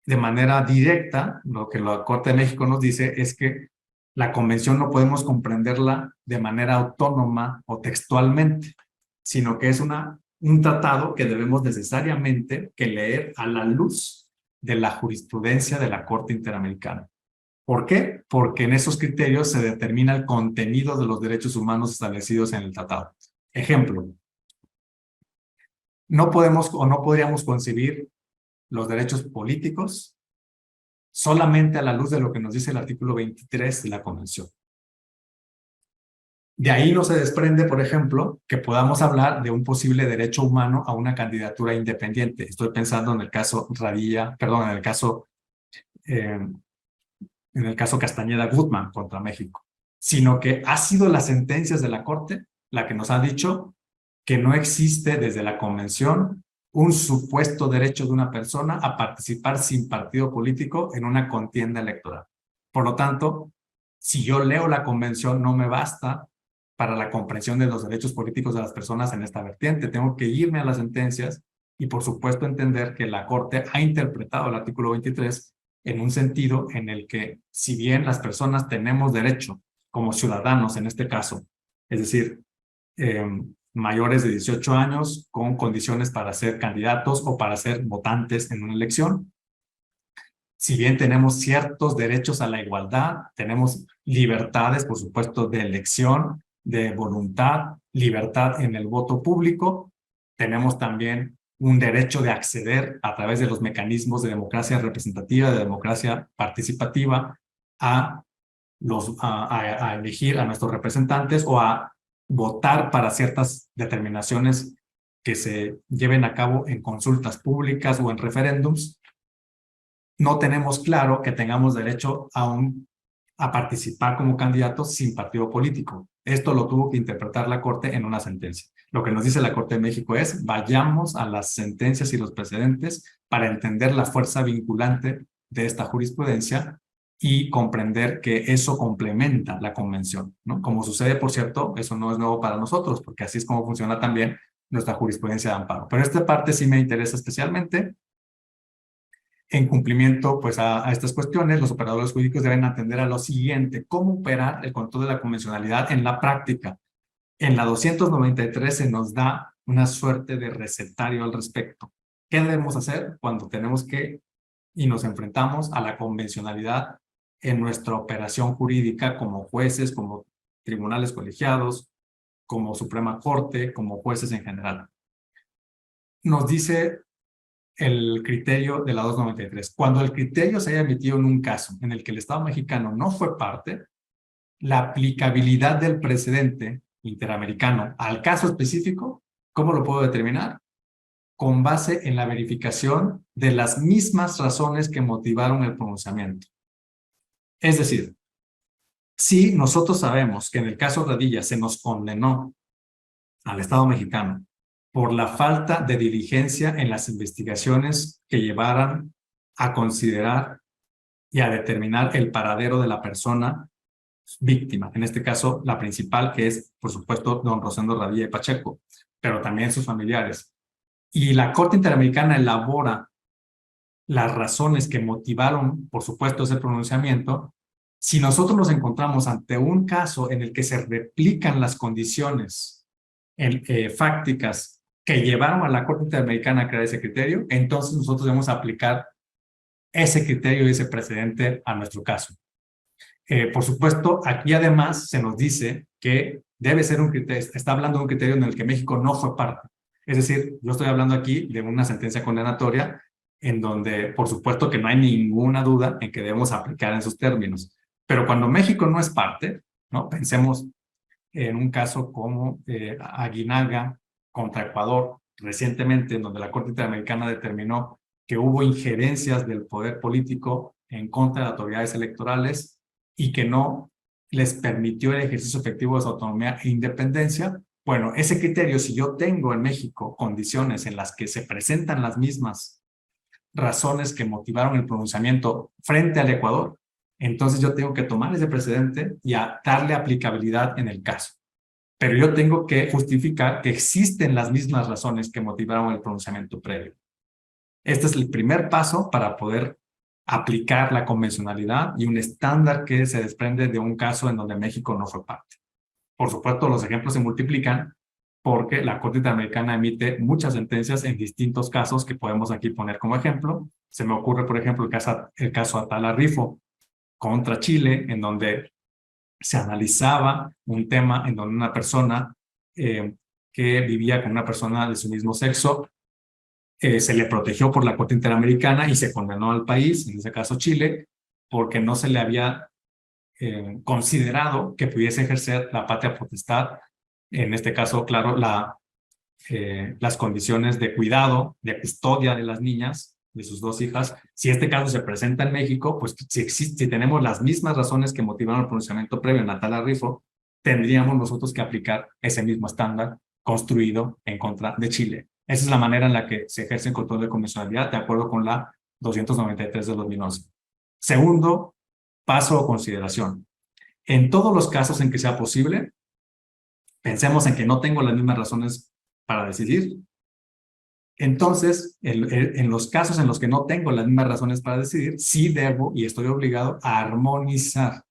de manera directa, lo que la Corte de México nos dice es que la convención no podemos comprenderla de manera autónoma o textualmente, sino que es un tratado que debemos necesariamente que leer a la luz de la jurisprudencia de la Corte Interamericana. ¿Por qué? Porque en esos criterios se determina el contenido de los derechos humanos establecidos en el tratado. Ejemplo, no podemos o no podríamos concebir los derechos políticos solamente a la luz de lo que nos dice el artículo 23 de la Convención. De ahí no se desprende, por ejemplo, que podamos hablar de un posible derecho humano a una candidatura independiente. Estoy pensando en el caso Radilla, perdón, en el caso Castañeda Guzmán contra México, sino que ha sido las sentencias de la Corte la que nos ha dicho que no existe desde la Convención un supuesto derecho de una persona a participar sin partido político en una contienda electoral. Por lo tanto, si yo leo la Convención, no me basta para la comprensión de los derechos políticos de las personas en esta vertiente. Tengo que irme a las sentencias y, por supuesto, entender que la Corte ha interpretado el artículo 23 en un sentido en el que, si bien las personas tenemos derecho, como ciudadanos en este caso, es decir, mayores de 18 años con condiciones para ser candidatos o para ser votantes en una elección. Si bien tenemos ciertos derechos a la igualdad, tenemos libertades, por supuesto, de elección, de voluntad, libertad en el voto público, tenemos también un derecho de acceder a través de los mecanismos de democracia representativa, de democracia participativa, a elegir a nuestros representantes o a votar para ciertas determinaciones que se lleven a cabo en consultas públicas o en referéndums. No tenemos claro que tengamos derecho a participar como candidatos sin partido político. Esto lo tuvo que interpretar la Corte en una sentencia. Lo que nos dice la Corte de México es: vayamos a las sentencias y los precedentes para entender la fuerza vinculante de esta jurisprudencia y comprender que eso complementa la Convención, ¿no? Como sucede, por cierto, eso no es nuevo para nosotros, porque así es como funciona también nuestra jurisprudencia de amparo. Pero esta parte sí me interesa especialmente. En cumplimiento pues, a estas cuestiones, los operadores jurídicos deben atender a lo siguiente: cómo operar el control de la convencionalidad en la práctica. En la 293 se nos da una suerte de recetario al respecto. ¿Qué debemos hacer cuando tenemos que y nos enfrentamos a la convencionalidad en nuestra operación jurídica como jueces, como tribunales colegiados, como Suprema Corte, como jueces en general? Nos dice el criterio de la 293. Cuando el criterio se haya emitido en un caso en el que el Estado mexicano no fue parte, la aplicabilidad del precedente interamericano al caso específico, ¿cómo lo puedo determinar? Con base en la verificación de las mismas razones que motivaron el pronunciamiento. Es decir, si nosotros sabemos que en el caso Radilla se nos condenó al Estado mexicano por la falta de diligencia en las investigaciones que llevaran a considerar y a determinar el paradero de la persona víctima, en este caso la principal, que es, por supuesto, don Rosendo Radilla y Pacheco, pero también sus familiares. Y la Corte Interamericana elabora las razones que motivaron, por supuesto, ese pronunciamiento. Si nosotros nos encontramos ante un caso en el que se replican las condiciones fácticas que llevaron a la Corte Interamericana a crear ese criterio, entonces nosotros debemos aplicar ese criterio y ese precedente a nuestro caso. Por supuesto, aquí además se nos dice que debe ser un criterio, está hablando de un criterio en el que México no fue parte. Es decir, yo estoy hablando aquí de una sentencia condenatoria en donde, por supuesto, que no hay ninguna duda en que debemos aplicar en sus términos. Pero cuando México no es parte, ¿no? Pensemos en un caso como Aguinaga contra Ecuador recientemente, en donde la Corte Interamericana determinó que hubo injerencias del poder político en contra de autoridades electorales y que no les permitió el ejercicio efectivo de su autonomía e independencia. Bueno, ese criterio, si yo tengo en México condiciones en las que se presentan las mismas razones que motivaron el pronunciamiento frente al Ecuador, entonces yo tengo que tomar ese precedente y darle aplicabilidad en el caso. Pero yo tengo que justificar que existen las mismas razones que motivaron el pronunciamiento previo. Este es el primer paso para poder aplicar la convencionalidad y un estándar que se desprende de un caso en donde México no fue parte. Por supuesto, los ejemplos se multiplican porque la Corte Interamericana emite muchas sentencias en distintos casos que podemos aquí poner como ejemplo. Se me ocurre, por ejemplo, el caso Atala Rifo contra Chile, en donde se analizaba un tema en donde una persona que vivía con una persona de su mismo sexo se le protegió por la Corte Interamericana y se condenó al país, en ese caso Chile, porque no se le había considerado que pudiese ejercer la patria potestad, en este caso, claro, las condiciones de cuidado, de custodia de las niñas, de sus dos hijas. Si este caso se presenta en México, pues si tenemos las mismas razones que motivaron el pronunciamiento previo en Atala Rifo, tendríamos nosotros que aplicar ese mismo estándar construido en contra de Chile. Esa es la manera en la que se ejerce el control de convencionalidad, de acuerdo con la 293 de 2011. Segundo paso o consideración. En todos los casos en que sea posible, pensemos en que no tengo las mismas razones para decidir. Entonces, en los casos en los que no tengo las mismas razones para decidir, sí debo y estoy obligado a armonizar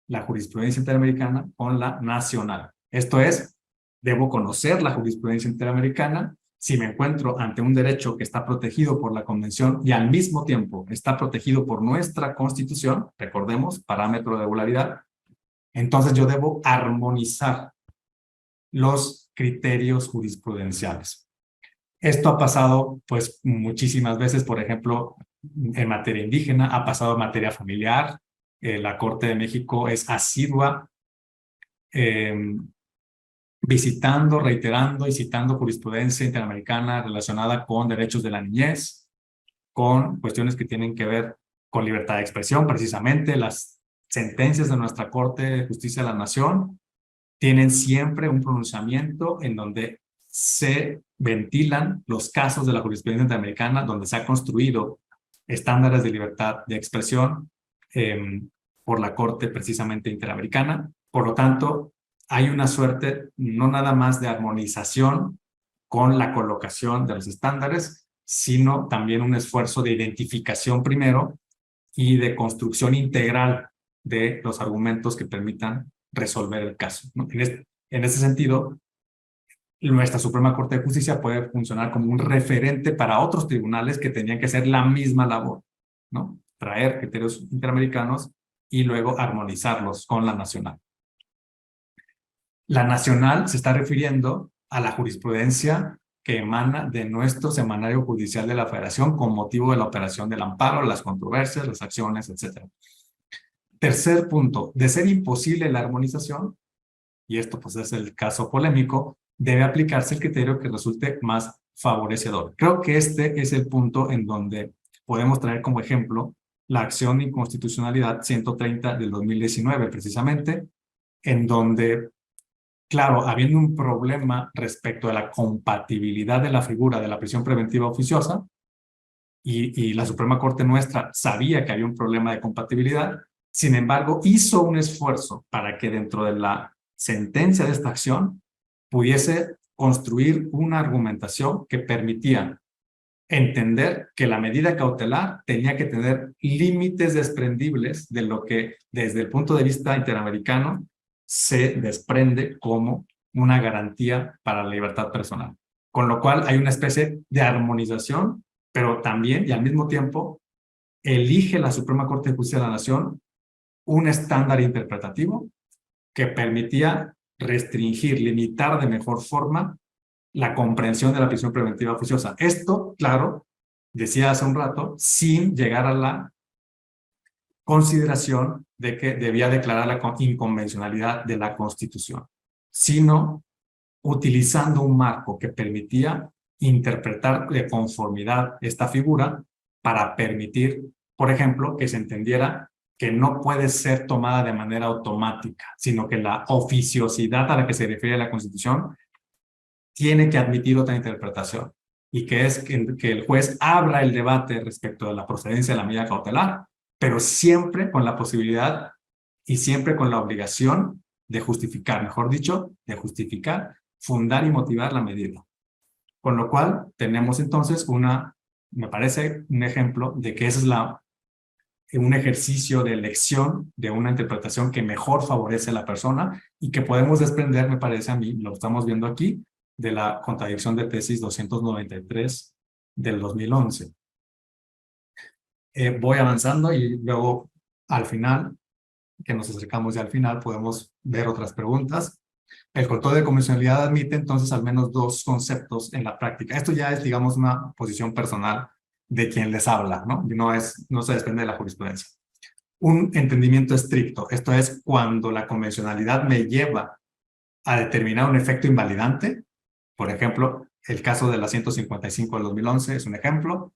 la jurisprudencia interamericana con la nacional. Esto es, debo conocer la jurisprudencia interamericana. Si me encuentro ante un derecho que está protegido por la Convención y al mismo tiempo está protegido por nuestra Constitución, recordemos, parámetro de regularidad, entonces yo debo armonizar los criterios jurisprudenciales. Esto ha pasado pues muchísimas veces, por ejemplo, en materia indígena, ha pasado en materia familiar. La Corte de México es asidua visitando, reiterando y citando jurisprudencia interamericana relacionada con derechos de la niñez, con cuestiones que tienen que ver con libertad de expresión. Precisamente las sentencias de nuestra Corte de Justicia de la Nación tienen siempre un pronunciamiento en donde se ventilan los casos de la jurisprudencia interamericana, donde se ha construido estándares de libertad de expresión por la Corte precisamente interamericana. Por lo tanto, hay una suerte no nada más de armonización con la colocación de los estándares, sino también un esfuerzo de identificación primero y de construcción integral de los argumentos que permitan resolver el caso, ¿no? En ese sentido, nuestra Suprema Corte de Justicia puede funcionar como un referente para otros tribunales que tenían que hacer la misma labor, ¿no? Traer criterios interamericanos y luego armonizarlos con la nacional. La nacional se está refiriendo a la jurisprudencia que emana de nuestro semanario judicial de la Federación con motivo de la operación del amparo, las controversias, las acciones, etc. Tercer punto, de ser imposible la armonización, y esto pues es el caso polémico, debe aplicarse el criterio que resulte más favorecedor. Creo que este es el punto en donde podemos traer como ejemplo la acción de inconstitucionalidad 130 del 2019, precisamente, en donde, claro, habiendo un problema respecto a la compatibilidad de la figura de la prisión preventiva oficiosa, y la Suprema Corte nuestra sabía que había un problema de compatibilidad, sin embargo, hizo un esfuerzo para que dentro de la sentencia de esta acción pudiese construir una argumentación que permitía entender que la medida cautelar tenía que tener límites desprendibles de lo que desde el punto de vista interamericano se desprende como una garantía para la libertad personal. Con lo cual hay una especie de armonización, pero también y al mismo tiempo elige la Suprema Corte de Justicia de la Nación un estándar interpretativo que permitía restringir, limitar de mejor forma la comprensión de la prisión preventiva oficiosa. Esto, claro, decía hace un rato, sin llegar a la consideración de que debía declarar la inconvencionalidad de la Constitución, sino utilizando un marco que permitía interpretar de conformidad esta figura para permitir, por ejemplo, que se entendiera que no puede ser tomada de manera automática, sino que la oficiosidad a la que se refiere la Constitución tiene que admitir otra interpretación, y que es que el juez abra el debate respecto de la procedencia de la medida cautelar, pero siempre con la posibilidad y siempre con la obligación de justificar, mejor dicho, de justificar, fundar y motivar la medida. Con lo cual tenemos entonces una me parece un ejemplo de que ese es un ejercicio de elección de una interpretación que mejor favorece a la persona y que podemos desprender, me parece a mí, lo estamos viendo aquí, de la contradicción de tesis 293 del 2011. Voy avanzando y luego al final, que nos acercamos ya al final, podemos ver otras preguntas. El control de convencionalidad admite entonces al menos dos conceptos en la práctica. Esto ya es, digamos, una posición personal de quien les habla, ¿no? No se desprende de la jurisprudencia. Un entendimiento estricto, esto es cuando la convencionalidad me lleva a determinar un efecto invalidante. Por ejemplo, el caso de la 155 del 2011 es un ejemplo.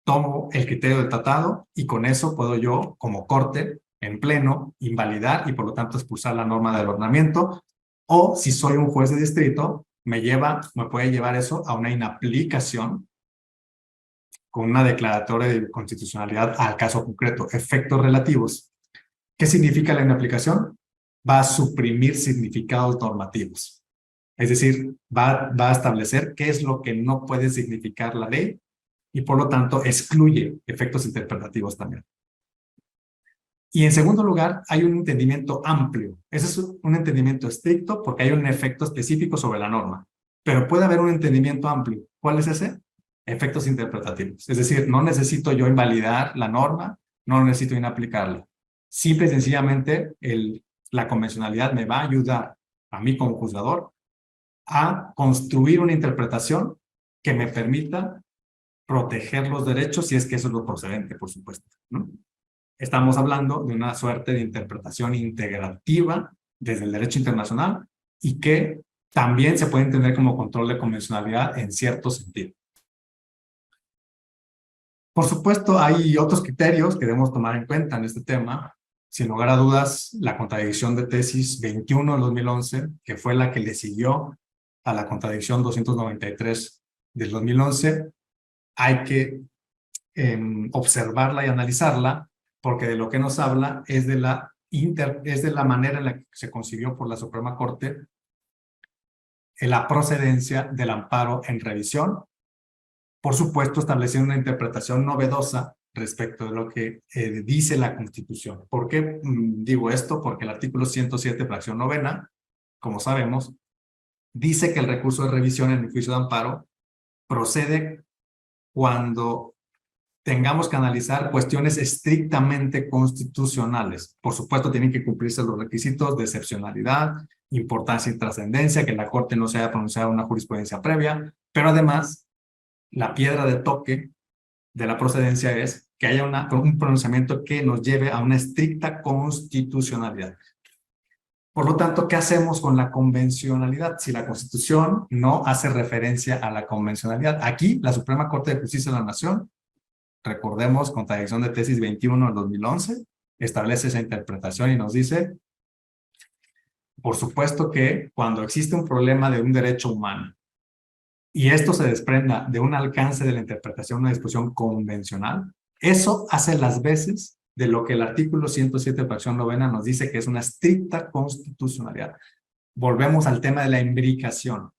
Tomo el criterio del tratado y con eso puedo yo, como corte, en pleno, invalidar y por lo tanto expulsar la norma del ordenamiento. O si soy un juez de distrito, me puede llevar eso a una inaplicación con una declaratoria de constitucionalidad al caso concreto. Efectos relativos. ¿Qué significa la inaplicación? Va a suprimir significados normativos. Es decir, va a establecer qué es lo que no puede significar la ley y por lo tanto excluye efectos interpretativos también. Y en segundo lugar, hay un entendimiento amplio. Ese es un entendimiento estricto porque hay un efecto específico sobre la norma. Pero puede haber un entendimiento amplio. ¿Cuál es ese? Efectos interpretativos. Es decir, no necesito yo invalidar la norma, no necesito inaplicarla. Simple y sencillamente, la convencionalidad me va a ayudar a mí como juzgador a construir una interpretación que me permita proteger los derechos si es que eso es lo procedente, por supuesto, ¿no? Estamos hablando de una suerte de interpretación integrativa desde el derecho internacional y que también se puede entender como control de convencionalidad en cierto sentido. Por supuesto, hay otros criterios que debemos tomar en cuenta en este tema. Sin lugar a dudas, la contradicción de tesis 21 del 2011, que fue la que le siguió a la contradicción 293 del 2011, hay que observarla y analizarla, porque de lo que nos habla es de la manera en la que se concibió por la Suprema Corte la procedencia del amparo en revisión, por supuesto estableciendo una interpretación novedosa respecto de lo que dice la Constitución. ¿Por qué digo esto? Porque el artículo 107, fracción novena, como sabemos, dice que el recurso de revisión en el juicio de amparo procede cuando tengamos que analizar cuestiones estrictamente constitucionales. Por supuesto, tienen que cumplirse los requisitos de excepcionalidad, importancia y trascendencia, que la Corte no se haya pronunciado una jurisprudencia previa, pero además, la piedra de toque de la procedencia es que haya un pronunciamiento que nos lleve a una estricta constitucionalidad. Por lo tanto, ¿qué hacemos con la convencionalidad? Si la Constitución no hace referencia a la convencionalidad. Aquí, la Suprema Corte de Justicia de la Nación, recordemos, contradicción de tesis 21 del 2011, establece esa interpretación y nos dice, por supuesto que cuando existe un problema de un derecho humano y esto se desprenda de un alcance de la interpretación de una disposición convencional, eso hace las veces de lo que el artículo 107, fracción novena, nos dice que es una estricta constitucionalidad. Volvemos al tema de la imbricación.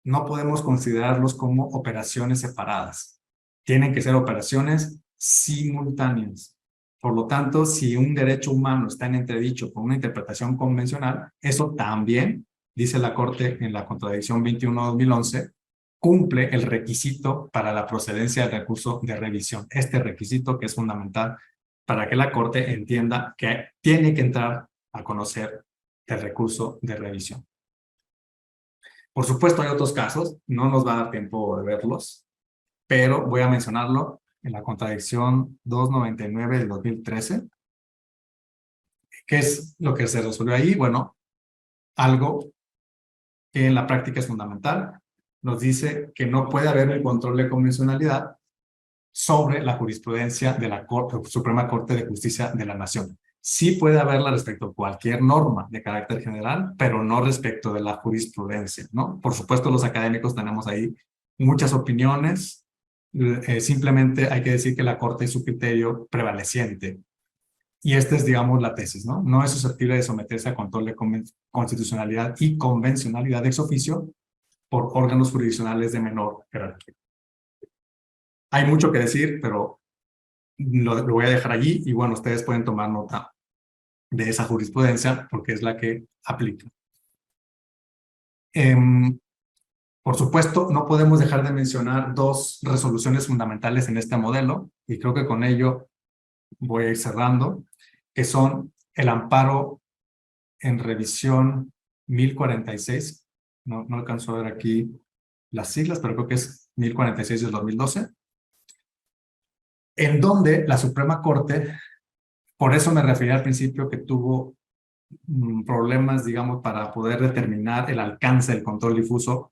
No podemos considerarlos como operaciones separadas. Tienen que ser operaciones simultáneas. Por lo tanto, si un derecho humano está en entredicho con una interpretación convencional, eso también, dice la Corte en la contradicción 21-2011, cumple el requisito para la procedencia del recurso de revisión. Este requisito que es fundamental para que la Corte entienda que tiene que entrar a conocer el recurso de revisión. Por supuesto, hay otros casos, no nos va a dar tiempo de verlos, pero voy a mencionarlo en la contradicción 299 del 2013. ¿Qué es lo que se resolvió ahí? Bueno, algo que en la práctica es fundamental. Nos dice que no puede haber un control de convencionalidad sobre la jurisprudencia de la Suprema Corte de Justicia de la Nación. Sí puede haberla respecto a cualquier norma de carácter general, pero no respecto de la jurisprudencia, ¿no? Por supuesto, los académicos tenemos ahí muchas opiniones. Simplemente hay que decir que la Corte es su criterio prevaleciente. Y esta es, digamos, la tesis, ¿no? No es susceptible de someterse a control de constitucionalidad y convencionalidad ex oficio por órganos jurisdiccionales de menor jerarquía. Hay mucho que decir, pero lo voy a dejar allí y bueno, ustedes pueden tomar nota de esa jurisprudencia porque es la que aplica. Por supuesto, no podemos dejar de mencionar dos resoluciones fundamentales en este modelo y creo que con ello voy a ir cerrando, que son el amparo en revisión 1046. No alcanzo a ver aquí las siglas, pero creo que es 1046 del 2012, en donde la Suprema Corte, por eso me refería al principio que tuvo problemas, digamos, para poder determinar el alcance del control difuso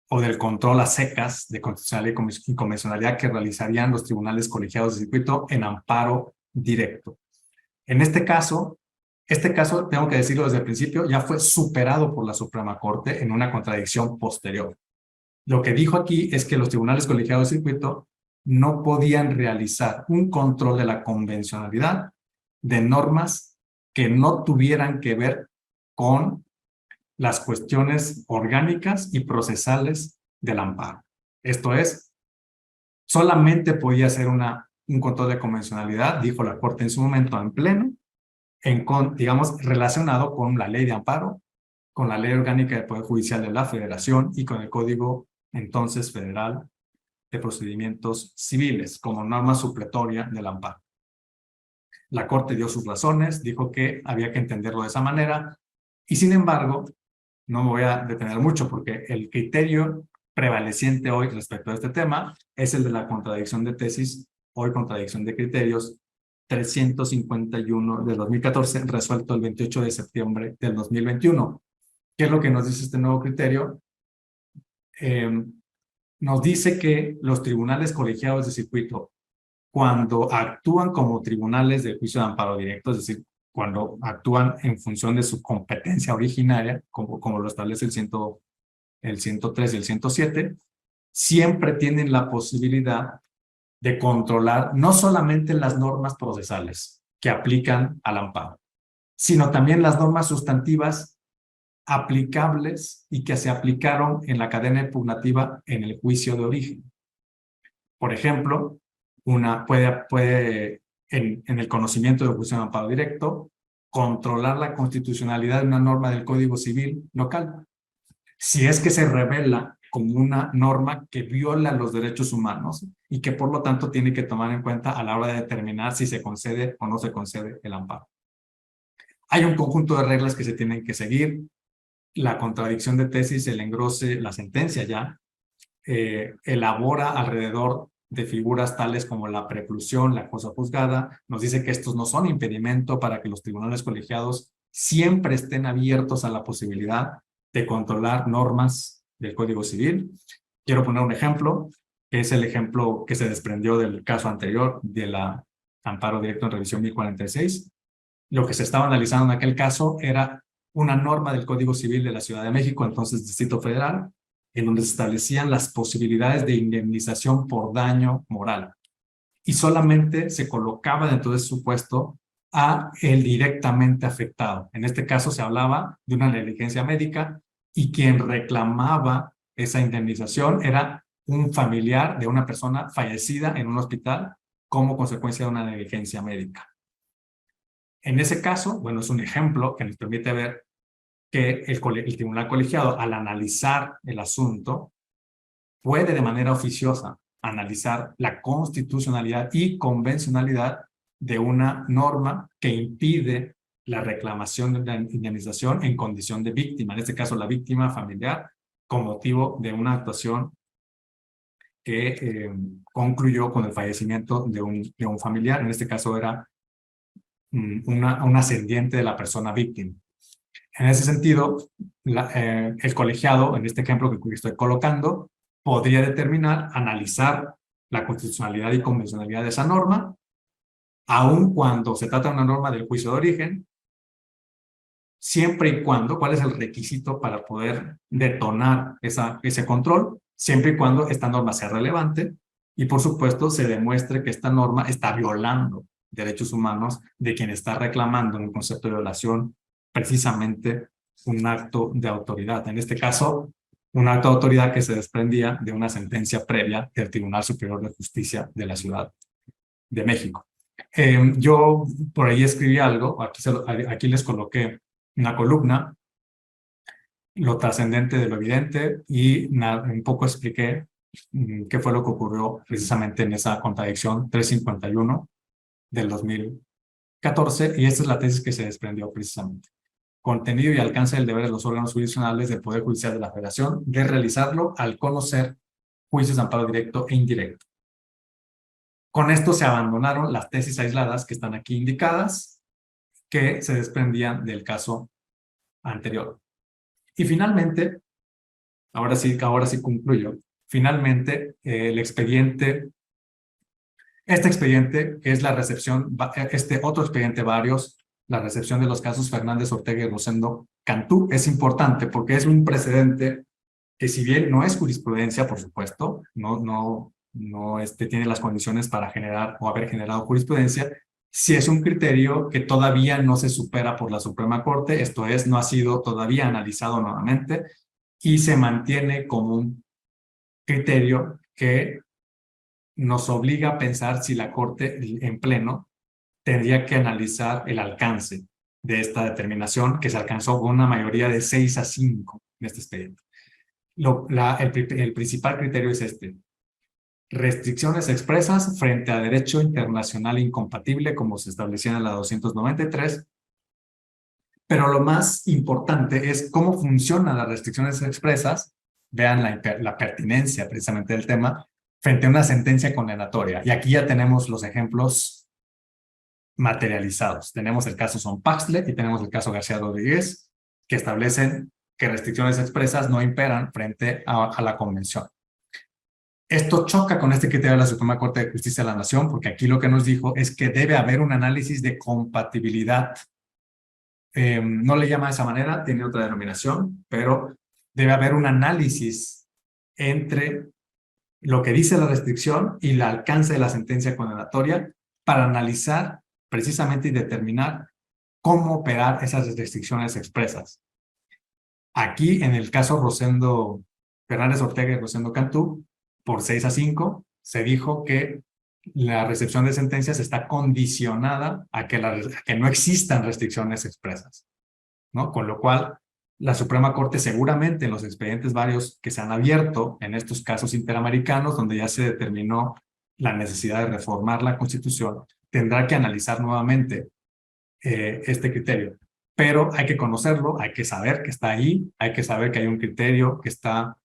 o del control a secas de constitucionalidad y convencionalidad que realizarían los tribunales colegiados de circuito en amparo directo. En este caso, tengo que decirlo desde el principio, ya fue superado por la Suprema Corte en una contradicción posterior. Lo que dijo aquí es que los tribunales colegiados de circuito no podían realizar un control de la convencionalidad de normas que no tuvieran que ver con las cuestiones orgánicas y procesales del amparo. Esto es, solamente podía ser un control de convencionalidad, dijo la Corte en su momento en pleno, digamos, relacionado con la ley de amparo, con la ley orgánica del Poder Judicial de la Federación y con el Código entonces Federal de Procedimientos Civiles como norma supletoria del amparo. La Corte dio sus razones, dijo que había que entenderlo de esa manera y sin embargo, no me voy a detener mucho porque el criterio prevaleciente hoy respecto a este tema es el de la contradicción de tesis, hoy contradicción de criterios 351 de 2014, resuelto el 28 de septiembre del 2021. ¿Qué es lo que nos dice este nuevo criterio? Nos dice que los tribunales colegiados de circuito, cuando actúan como tribunales de juicio de amparo directo, es decir, cuando actúan en función de su competencia originaria, como lo establece el 103 y el 107, siempre tienen la posibilidad de controlar no solamente las normas procesales que aplican al amparo, sino también las normas sustantivas aplicables y que se aplicaron en la cadena impugnativa en el juicio de origen. Por ejemplo, puede en el conocimiento de juicio de amparo directo, controlar la constitucionalidad de una norma del Código Civil local. Si es que se revela como una norma que viola los derechos humanos y que por lo tanto tiene que tomar en cuenta a la hora de determinar si se concede o no se concede el amparo. Hay un conjunto de reglas que se tienen que seguir. La contradicción de tesis, el engrose, la sentencia ya, elabora alrededor de figuras tales como la preclusión, la cosa juzgada, nos dice que estos no son impedimento para que los tribunales colegiados siempre estén abiertos a la posibilidad de controlar normas del Código Civil. Quiero poner un ejemplo, que es el ejemplo que se desprendió del caso anterior de la amparo directo en revisión 1046. Lo que se estaba analizando en aquel caso era una norma del Código Civil de la Ciudad de México, entonces Distrito Federal, en donde se establecían las posibilidades de indemnización por daño moral. Y solamente se colocaba dentro de ese supuesto a el directamente afectado. En este caso se hablaba de una negligencia médica y quien reclamaba esa indemnización era un familiar de una persona fallecida en un hospital como consecuencia de una negligencia médica. En ese caso, bueno, es un ejemplo que nos permite ver que el tribunal colegiado, al analizar el asunto, puede de manera oficiosa analizar la constitucionalidad y convencionalidad de una norma que impide la reclamación de la indemnización en condición de víctima, en este caso la víctima familiar, con motivo de una actuación que concluyó con el fallecimiento de un familiar, en este caso era un ascendiente de la persona víctima. En ese sentido, el colegiado, en este ejemplo que estoy colocando, podría determinar, analizar la constitucionalidad y convencionalidad de esa norma, aun cuando se trata de una norma del juicio de origen, siempre y cuando, ¿cuál es el requisito para poder detonar ese control? Siempre y cuando esta norma sea relevante y, por supuesto, se demuestre que esta norma está violando derechos humanos de quien está reclamando en un concepto de violación precisamente un acto de autoridad. En este caso, un acto de autoridad que se desprendía de una sentencia previa del Tribunal Superior de Justicia de la Ciudad de México. Yo por ahí escribí algo, aquí les coloqué una columna, lo trascendente de lo evidente, y un poco expliqué qué fue lo que ocurrió precisamente en esa contradicción 351 del 2014, y esta es la tesis que se desprendió precisamente. Contenido y alcance del deber de los órganos jurisdiccionales del Poder Judicial de la Federación de realizarlo al conocer juicios de amparo directo e indirecto. Con esto se abandonaron las tesis aisladas que están aquí indicadas, que se desprendían del caso anterior. Y finalmente, ahora sí concluyo, finalmente el expediente, este expediente, que es la recepción, este otro expediente varios, la recepción de los casos Fernández, Ortega y Rosendo Cantú, es importante porque es un precedente que, si bien no es jurisprudencia, por supuesto, no tiene las condiciones para generar o haber generado jurisprudencia, sí es un criterio que todavía no se supera por la Suprema Corte, esto es, no ha sido todavía analizado nuevamente y se mantiene como un criterio que nos obliga a pensar si la Corte en pleno tendría que analizar el alcance de esta determinación, que se alcanzó con una mayoría de 6-5 en este expediente. El principal criterio es este: restricciones expresas frente a derecho internacional incompatible, como se establecía en la 293. Pero lo más importante es cómo funcionan las restricciones expresas. Vean la pertinencia precisamente del tema frente a una sentencia condenatoria. Y aquí ya tenemos los ejemplos materializados. Tenemos el caso Son Paxle y tenemos el caso García Rodríguez, que establecen que restricciones expresas no imperan frente a la convención. Esto choca con este criterio de la Suprema Corte de Justicia de la Nación, porque aquí lo que nos dijo es que debe haber un análisis de compatibilidad. No le llama de esa manera, tiene otra denominación, pero debe haber un análisis entre lo que dice la restricción y el alcance de la sentencia condenatoria para analizar precisamente y determinar cómo operar esas restricciones expresas. Aquí, en el caso Fernández, Ortega y Rosendo Cantú, por 6-5, se dijo que la recepción de sentencias está condicionada a que no existan restricciones expresas, ¿no? Con lo cual, la Suprema Corte seguramente en los expedientes varios que se han abierto en estos casos interamericanos, donde ya se determinó la necesidad de reformar la Constitución, tendrá que analizar nuevamente este criterio. Pero hay que conocerlo, hay que saber que está ahí, hay que saber que hay un criterio que está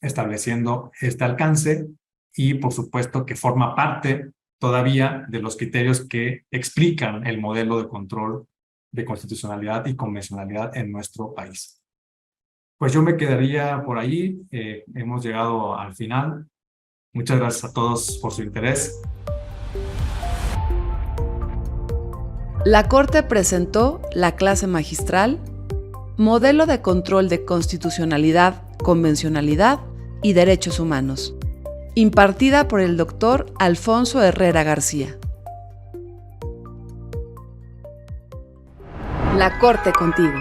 estableciendo este alcance y, por supuesto, que forma parte todavía de los criterios que explican el modelo de control de constitucionalidad y convencionalidad en nuestro país. Pues yo me quedaría por ahí. Hemos llegado al final. Muchas gracias a todos por su interés. La Corte presentó la clase magistral Modelo de control de constitucionalidad, convencionalidad y derechos humanos, impartida por el doctor Alfonso Herrera García. La Corte contigo.